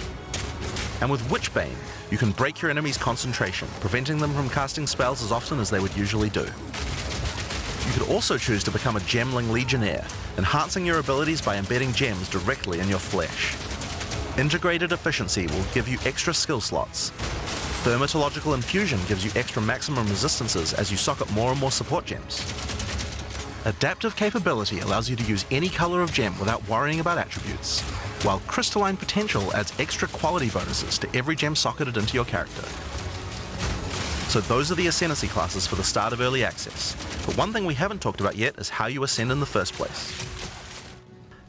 And with Witchbane, you can break your enemy's concentration, preventing them from casting spells as often as they would usually do. You could also choose to become a Gemling Legionnaire, enhancing your abilities by embedding gems directly in your flesh. Integrated Efficiency will give you extra skill slots. Thermatological Infusion gives you extra maximum resistances as you sock up more and more support gems. Adaptive Capability allows you to use any color of gem without worrying about attributes, while Crystalline Potential adds extra quality bonuses to every gem socketed into your character. So those are the Ascendancy classes for the start of Early Access, but one thing we haven't talked about yet is how you ascend in the first place.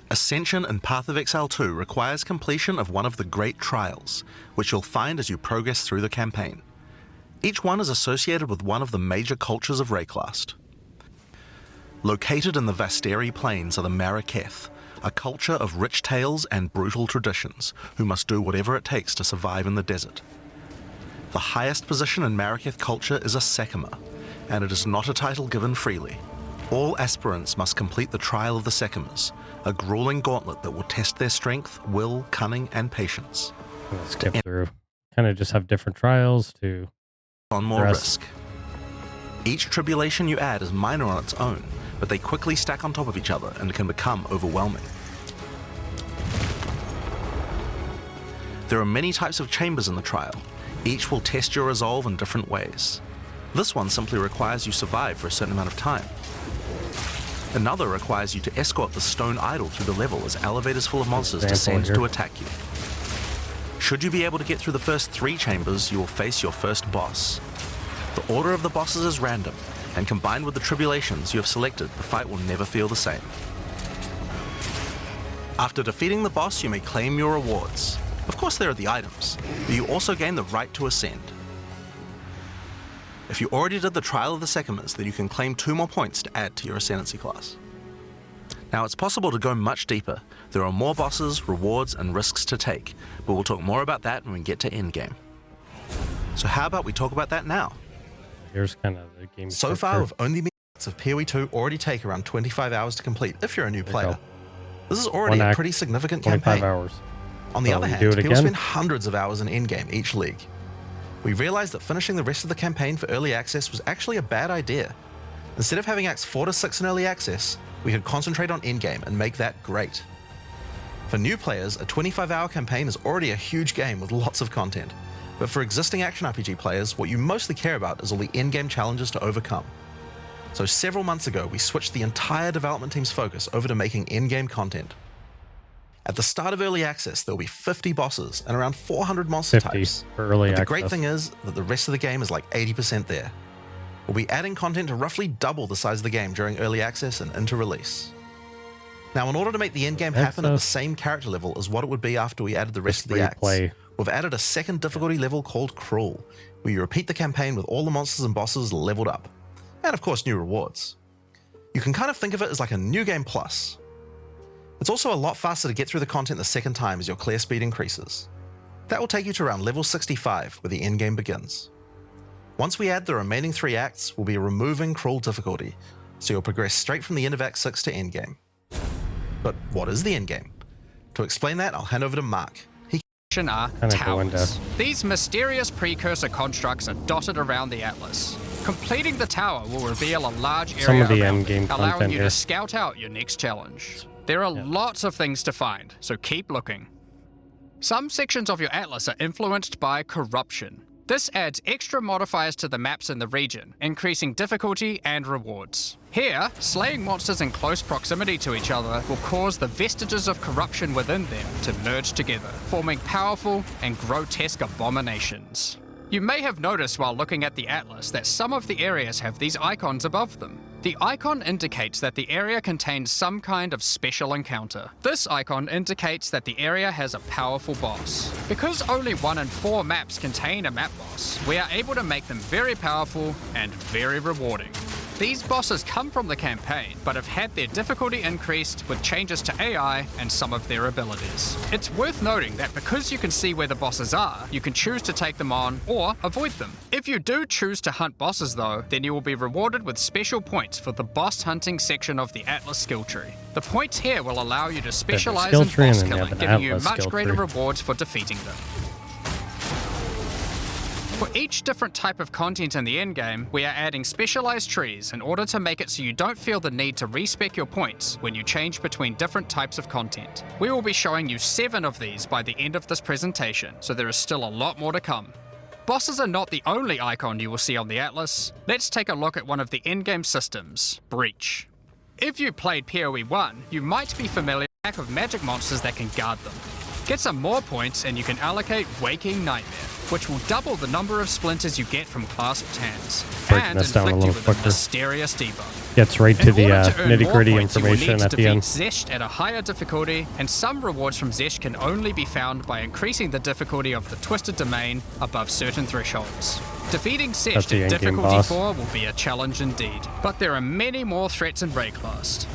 Ascension in Path of Exile 2 requires completion of one of the Great Trials, which you'll find as you progress through the campaign. Each one is associated with one of the major cultures of Rayclast. Located in the Vasteri Plains are the Maraketh, a culture of rich tales and brutal traditions, who must do whatever it takes to survive in the desert. The highest position in Maraketh culture is a Sekima, and it is not a title given freely. All aspirants must complete the Trial of the Sekimas, a grueling gauntlet that will test their strength, will, cunning, and patience. Let's skip through. Kind of just have different trials to On more Rest. risk. Each tribulation you add is minor on its own, but they quickly stack on top of each other and can become overwhelming. There are many types of chambers in the trial. Each will test your resolve in different ways. This one simply requires you survive for a certain amount of time. Another requires you to escort the stone idol through the level as elevators full of monsters descend to attack you. Should you be able to get through the first 3 chambers, you will face your first boss. The order of the bosses is random, and combined with the tribulations you have selected, the fight will never feel the same. After defeating the boss, you may claim your rewards. Of course there are the items, but you also gain the right to ascend. If you already did the Trial of the Sekimas, then you can claim 2 more points to add to your Ascendancy class. Now it's possible to go much deeper. There are more bosses, rewards, and risks to take, but we'll talk more about that when we get to Endgame. So how about we talk about that now? Here's kind of the game. So far, we've only been of PoE 2 already take around 25 hours to complete if you're a new player. go. This is already One a act, pretty significant 25 campaign. hours. On the So other we hand, do it people again? spend hundreds of hours in Endgame each league. We realized that finishing the rest of the campaign for Early Access was actually a bad idea. Instead of having Acts 4 to 6 in Early Access, we could concentrate on Endgame and make that great. For new players, a 25-hour campaign is already a huge game with lots of content. But for existing action RPG players, what you mostly care about is all the endgame challenges to overcome. So several months ago, we switched the entire development team's focus over to making endgame content. At the start of Early Access, there will be 50 bosses and around 400 monster 50 types. for early But the access. great thing is that the rest of the game is like 80% there. We'll be adding content to roughly double the size of the game during Early Access and into release. Now, in order to make the endgame happen at the same character level as what it would be after we added the rest of the acts, Replay. we've added a second difficulty level called Cruel, where you repeat the campaign with all the monsters and bosses leveled up. And of course, new rewards. You can kind of think of it as like a new game plus. It's also a lot faster to get through the content the second time as your clear speed increases. That will take you to around level 65, where the endgame begins. Once we add the remaining 3 acts, we'll be removing Cruel difficulty, so you'll progress straight from the end of Act 6 to endgame. But what is the endgame? To explain that, I'll hand over to Mark. Are Kinda go into- towers. These mysterious precursor constructs are dotted around the Atlas. Completing the tower will reveal a large area Some of the around endgame it, allowing content you here. to scout out your next challenge. There are lots of things to find, so keep looking. Some sections of your Atlas are influenced by corruption. This adds extra modifiers to the maps in the region, increasing difficulty and rewards. Here, slaying monsters in close proximity to each other will cause the vestiges of corruption within them to merge together, forming powerful and grotesque abominations. You may have noticed while looking at the atlas that some of the areas have these icons above them. The icon indicates that the area contains some kind of special encounter. This icon indicates that the area has a powerful boss. Because only 1 in 4 maps contain a map boss, we are able to make them very powerful and very rewarding. These bosses come from the campaign, but have had their difficulty increased with changes to AI and some of their abilities. It's worth noting that because you can see where the bosses are, you can choose to take them on or avoid them. If you do choose to hunt bosses though, then you will be rewarded with special points for the boss hunting section of the Atlas skill tree. The points here will allow you to specialize in boss killing, giving you much greater rewards for defeating them. For each different type of content in the endgame, we are adding specialized trees in order to make it so you don't feel the need to respec your points when you change between different types of content. We will be showing you 7 of these by the end of this presentation, so there is still a lot more to come. Bosses are not the only icon you will see on the Atlas. Let's take a look at one of the endgame systems, Breach. If you played PoE 1, you might be familiar with a pack of magic monsters that can guard them. Get some more points and you can allocate Waking Nightmare, which will double the number of splinters you get from clasped hands, and inflict you with a mysterious debuff. Gets right to the nitty-gritty information at the end. Zesht at a higher difficulty, and some rewards from Zesht can only be found by increasing the difficulty of the Twisted Domain above certain thresholds. Defeating Zesht at difficulty 4 will be a challenge indeed, but there are many more threats in Rayclast.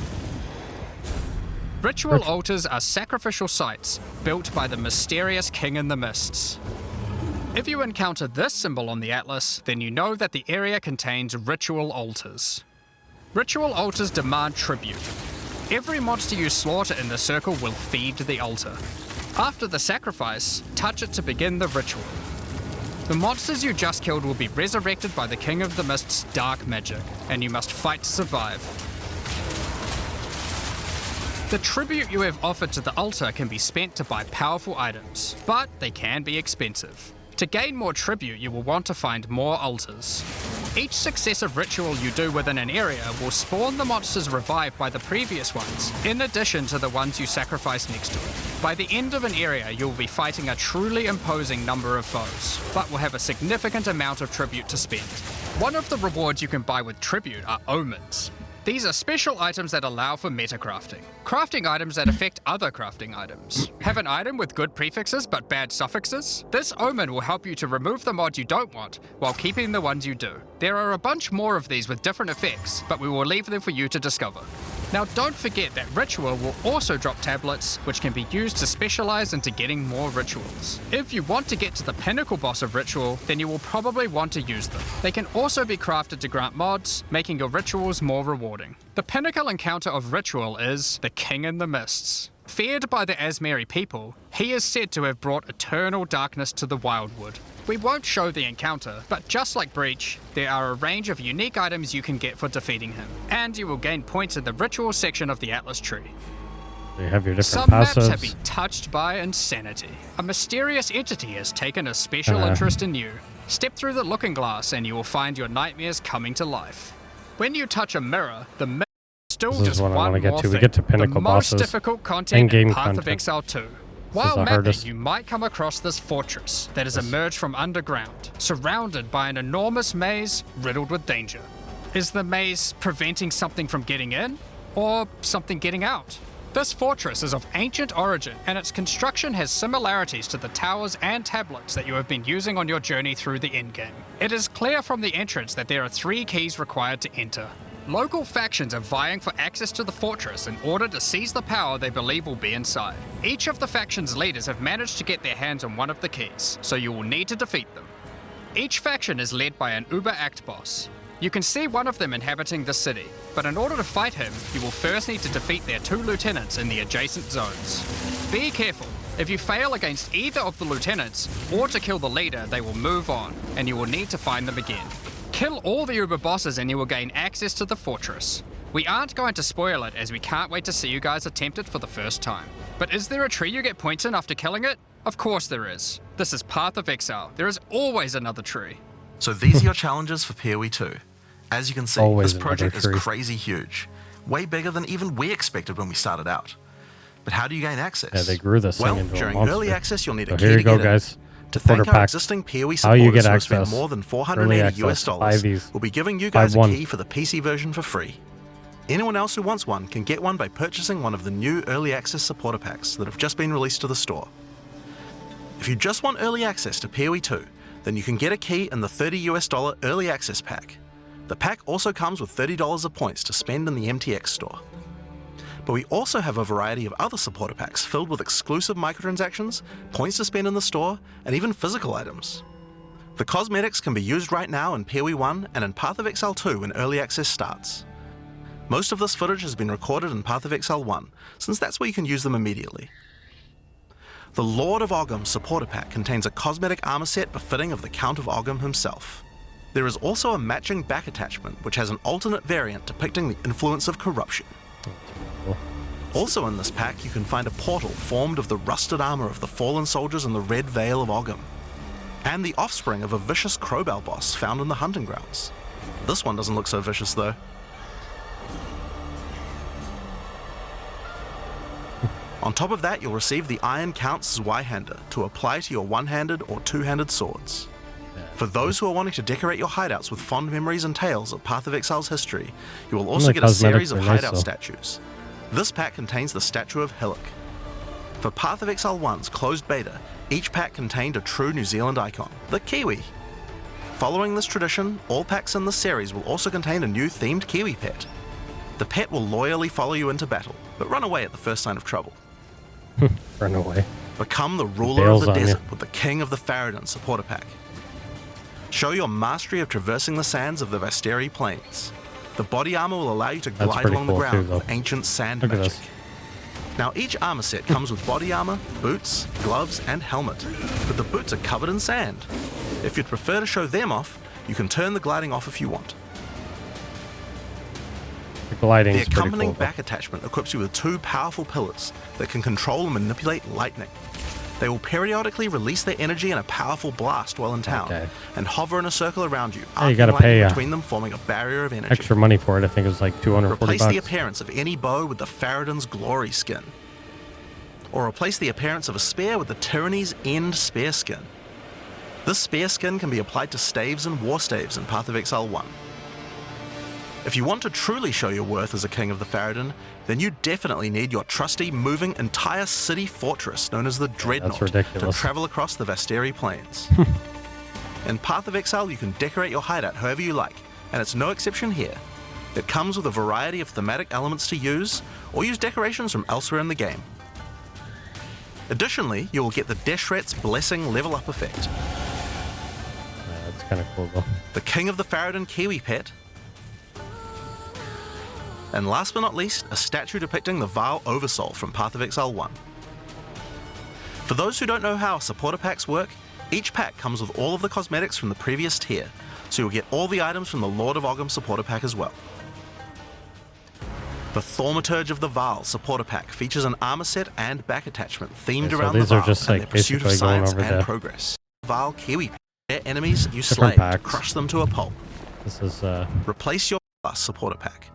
Ritual altars are sacrificial sites built by the mysterious King in the Mists. If you encounter this symbol on the Atlas, then you know that the area contains ritual altars. Ritual altars demand tribute. Every monster you slaughter in the circle will feed the altar. After the sacrifice, touch it to begin the ritual. The monsters you just killed will be resurrected by the King of the Mist's dark magic, and you must fight to survive. The tribute you have offered to the altar can be spent to buy powerful items, but they can be expensive. To gain more tribute, you will want to find more altars. Each successive ritual you do within an area will spawn the monsters revived by the previous ones, in addition to the ones you sacrifice next to it. By the end of an area, you will be fighting a truly imposing number of foes, but will have a significant amount of tribute to spend. One of the rewards you can buy with tribute are omens. These are special items that allow for metacrafting. Crafting items that affect other crafting items. Have an item with good prefixes but bad suffixes? This omen will help you to remove the mod you don't want, while keeping the ones you do. There are a bunch more of these with different effects, but we will leave them for you to discover. Now don't forget that Ritual will also drop tablets, which can be used to specialize into getting more rituals. If you want to get to the pinnacle boss of Ritual, then you will probably want to use them. They can also be crafted to grant mods, making your rituals more rewarding. The pinnacle encounter of Ritual is the King in the Mists. Feared by the Asmeri people, he is said to have brought eternal darkness to the Wildwood. We won't show the encounter, but just like Breach, there are a range of unique items you can get for defeating him, and you will gain points in the ritual section of the Atlas tree. You have your different Some maps passives. have been touched by insanity. A mysterious entity has taken a special interest in you. Step through the looking glass and you will find your nightmares coming to life. When you touch a mirror, the mirror is still just one more thing. We get to pinnacle the bosses. most difficult content in Path of Exile 2. While mapping, hardest. you might come across this fortress that has emerged from underground, surrounded by an enormous maze riddled with danger. Is the maze preventing something from getting in, or something getting out? This fortress is of ancient origin, and its construction has similarities to the towers and tablets that you have been using on your journey through the endgame. It is clear from the entrance that there are 3 keys required to enter. Local factions are vying for access to the fortress in order to seize the power they believe will be inside. Each of the faction's leaders have managed to get their hands on one of the keys, so you will need to defeat them. Each faction is led by an Uber-Act boss. You can see one of them inhabiting the city, but in order to fight him, you will first need to defeat their 2 lieutenants in the adjacent zones. Be careful. If you fail against either of the lieutenants, or to kill the leader, they will move on, and you will need to find them again. Kill all the Uber bosses and you will gain access to the fortress. We aren't going to spoil it as we can't wait to see you guys attempt it for the first time. But is there a tree you get points in after killing it? Of course there is. This is Path of Exile. There is always another tree. So these are your challenges for PoE 2. As you can see, Always this project is another tree. crazy huge. Way bigger than even we expected when we started out. But how do you gain access? Yeah, they grew this well, thing into a during monster. early access, you'll need a So key here to you go, get in. guys. To Supporter thank our pack. existing PoE How you supporters get who have spent access. more than Early $480 US access. Buy dollars, these. we'll be giving you guys a one. key for the PC version for free. Anyone else who wants one can get one by purchasing one of the new early access supporter packs that have just been released to the store. If you just want early access to PoE 2, then you can get a key in the $30 US early access pack. The pack also comes with $30 of points to spend in the MTX store. But we also have a variety of other supporter packs filled with exclusive microtransactions, points to spend in the store, and even physical items. The cosmetics can be used right now in PoE 1 and in Path of Exile 2 when early access starts. Most of this footage has been recorded in Path of Exile 1, since that's where you can use them immediately. The Lord of Ogham supporter pack contains a cosmetic armor set befitting of the Count of Ogham himself. There is also a matching back attachment which has an alternate variant depicting the influence of corruption. Also in this pack you can find a portal formed of the rusted armor of the fallen soldiers in the Red Vale of Ogham, and the offspring of a vicious crowbell boss found in the hunting grounds. This one doesn't look so vicious though. On top of that, you'll receive the Iron Count's Y-hander to apply to your one-handed or two-handed swords. For those who are wanting to decorate your hideouts with fond memories and tales of Path of Exile's history, you will also the get a series cosmetics of are nice, hideout though. statues. This pack contains the statue of Hillock. For Path of Exile 1's closed beta, each pack contained a true New Zealand icon, the Kiwi. Following this tradition, all packs in this series will also contain a new themed Kiwi pet. The pet will loyally follow you into battle, but run away at the first sign of trouble. Run away. Become the ruler of Bails the on you. desert with the King of the Farad'n supporter pack. Show your mastery of traversing the sands of the Vasteri plains. The body armor will allow you to That's glide pretty along the cool ground too, with though. ancient sand Look at magic. this. Now each armor set comes with body armor, boots, gloves, and helmet, but the boots are covered in sand. If you'd prefer to show them off, you can turn the gliding off if you want. The gliding The is pretty accompanying cool. though. back attachment equips you with two powerful pillars that can control and manipulate lightning. They will periodically release their energy in a powerful blast while in town, Okay. and hover in a circle around you, Yeah, you arcing gotta lightning pay, between them, forming a barrier of energy. Extra money for it. I think it was like 240 Replace the bucks. appearance of any bow with the Farad'n's Glory skin. Or replace the appearance of a spear with the Tyranny's End spear skin. This spear skin can be applied to staves and war staves in Path of Exile 1. If you want to truly show your worth as a King of the Farad'n, then you definitely need your trusty, moving entire city fortress known as the Dreadnought to ridiculous. travel across the Vasteri plains. In Path of Exile, you can decorate your hideout however you like, and it's no exception here. It comes with a variety of thematic elements to use, or use decorations from elsewhere in the game. Additionally, you will get the Deshret's Blessing level up effect, Yeah, that's kind of cool though. the King of the Farad'n Kiwi pet, and last but not least, a statue depicting the Vile Oversoul from Path of Exile 1. For those who don't know how supporter packs work, each pack comes with all of the cosmetics from the previous tier, so you'll get all the items from the Lord of Ogham supporter pack as well. The Thaumaturge of the Vile supporter pack features an armor set and back attachment themed Okay, so around the these are Vile just, and like, their pursuit of basically going science over and the progress. Vile Kiwi pack. Their enemies you different slay to packs. crush them to a pulp. This is Replace your class supporter pack.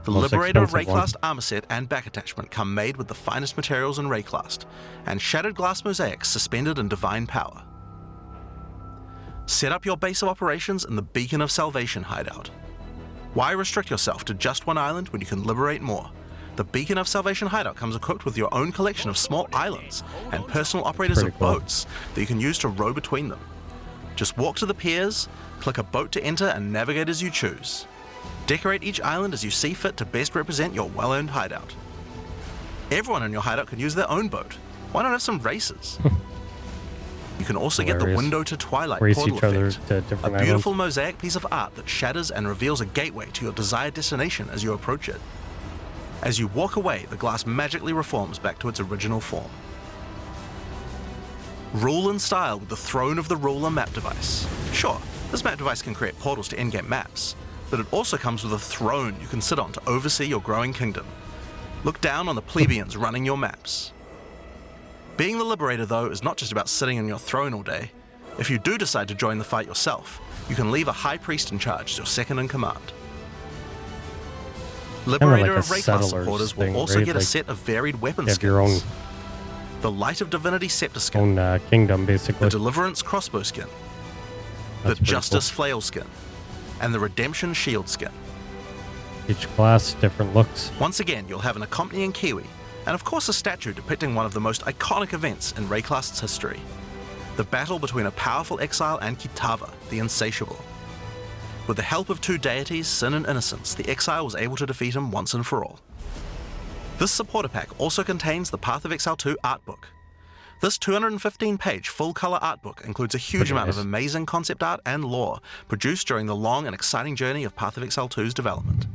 The Most Liberator expensive one. Rayclast armor set and back attachment come made with the finest materials in Rayclast, and shattered glass mosaics suspended in divine power. Set up your base of operations in the Beacon of Salvation hideout. Why restrict yourself to just one island when you can liberate more? The Beacon of Salvation hideout comes equipped with your own collection of small islands and personal operators Pretty of cool. boats that you can use to row between them. Just walk to the piers, click a boat to enter, and navigate as you choose. Decorate each island as you see fit to best represent your well-earned hideout. Everyone in your hideout can use their own boat. Why not have some races? You can also get the Hilarious. Window to Twilight Race portal each other effect, to a different beautiful mosaic piece of art that shatters and reveals a gateway to your desired destination as you approach it. As you walk away, the glass magically reforms back to its original form. Rule in style with the Throne of the Ruler map device. Sure, this map device can create portals to endgame maps, but it also comes with a throne you can sit on to oversee your growing kingdom. Look down on the plebeians running your maps. Being the Liberator, though, is not just about sitting on your throne all day. If you do decide to join the fight yourself, you can leave a High Priest in charge as your second in command. Liberator of Rayclass supporters will also get a set of varied weapon skins. Your own, the Light of Divinity Scepter skin, kingdom, basically. The Deliverance Crossbow skin, the Justice Flail skin, and the Redemption Shield skin. Each class, different looks. Once again, you'll have an accompanying Kiwi, and of course a statue depicting one of the most iconic events in Rayclass's history. The battle between a powerful Exile and Kitava, the Insatiable. With the help of two deities, Sin and Innocence, the Exile was able to defeat him once and for all. This supporter pack also contains the Path of Exile 2 art book. This 215-page full-color art book includes a huge amount of amazing concept art and lore produced during the long and exciting journey of Path of Exile 2's development.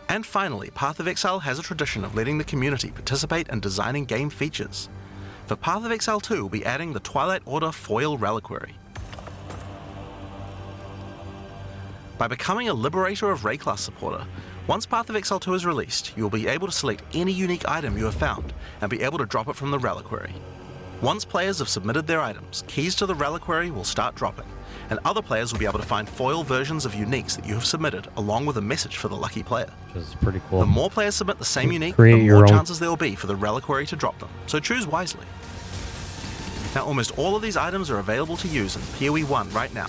And finally, Path of Exile has a tradition of letting the community participate in designing game features. For Path of Exile 2, we'll be adding the Twilight Order Foil Reliquary. By becoming a Liberator of Rayclass supporter, once Path of Exile 2 is released, you will be able to select any unique item you have found and be able to drop it from the Reliquary. Once players have submitted their items, keys to the Reliquary will start dropping, and other players will be able to find foil versions of uniques that you have submitted, along with a message for the lucky player. Which is pretty cool. The more players submit the same unique, the more chances there will be for the Reliquary to drop them, so choose wisely. Now, almost all of these items are available to use in PoE 1 right now.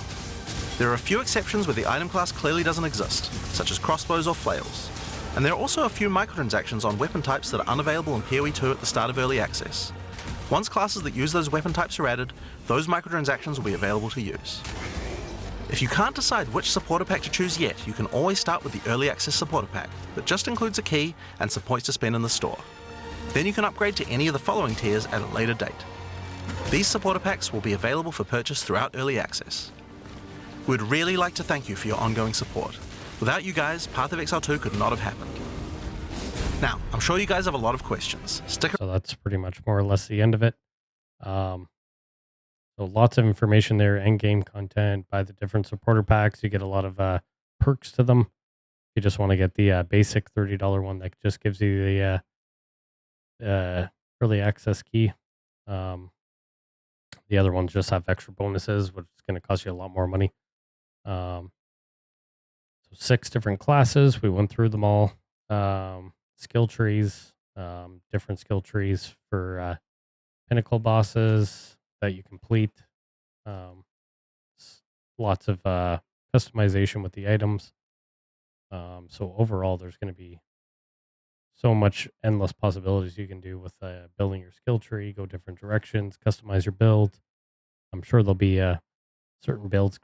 There are a few exceptions where the item class clearly doesn't exist, such as crossbows or flails. And there are also a few microtransactions on weapon types that are unavailable in PoE 2 at the start of early access. Once classes that use those weapon types are added, those microtransactions will be available to use. If you can't decide which supporter pack to choose yet, you can always start with the early access supporter pack that just includes a key and some points to spend in the store. Then you can upgrade to any of the following tiers at a later date. These supporter packs will be available for purchase throughout early access. We'd really like to thank you for your ongoing support. Without you guys, Path of Exile 2 could not have happened. Now, I'm sure you guys have a lot of questions. So that's pretty much more or less the end of it. So lots of information there, endgame content, buy the different supporter packs. You get a lot of perks to them. You just want to get the basic $30 one that just gives you the early access key. The other ones just have extra bonuses, which is going to cost you a lot more money. So 6 different classes. We went through them all. Skill trees, different skill trees for pinnacle bosses that you complete. Lots of customization with the items. So overall, there's going to be so much endless possibilities you can do with building your skill tree, go different directions, customize your build. I'm sure there'll be certain builds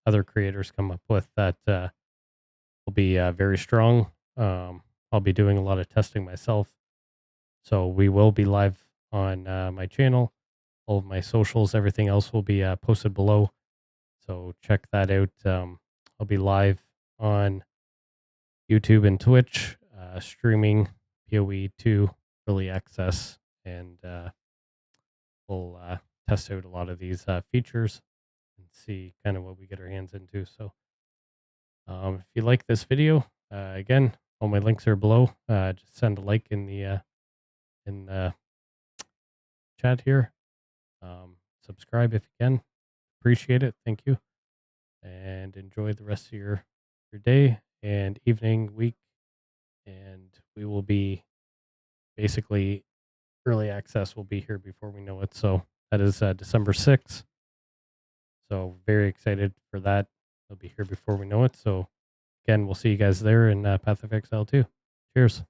other creators come up with that will be very strong. I'll be doing a lot of testing myself. So we will be live on my channel. All of my socials, everything else will be posted below. So check that out. I'll be live on YouTube and Twitch, streaming PoE 2 early access, and we'll test out a lot of these features and see kind of what we get our hands into. So if you like this video, again, all my links are below. Just send a like in the chat here. Subscribe if you can. Appreciate it. Thank you. And enjoy the rest of your day and evening, week. And we will be basically early access will be here before we know it. So that is December 6th. So very excited for that. It'll be here before we know it. So again, we'll see you guys there in Path of Exile 2. Cheers.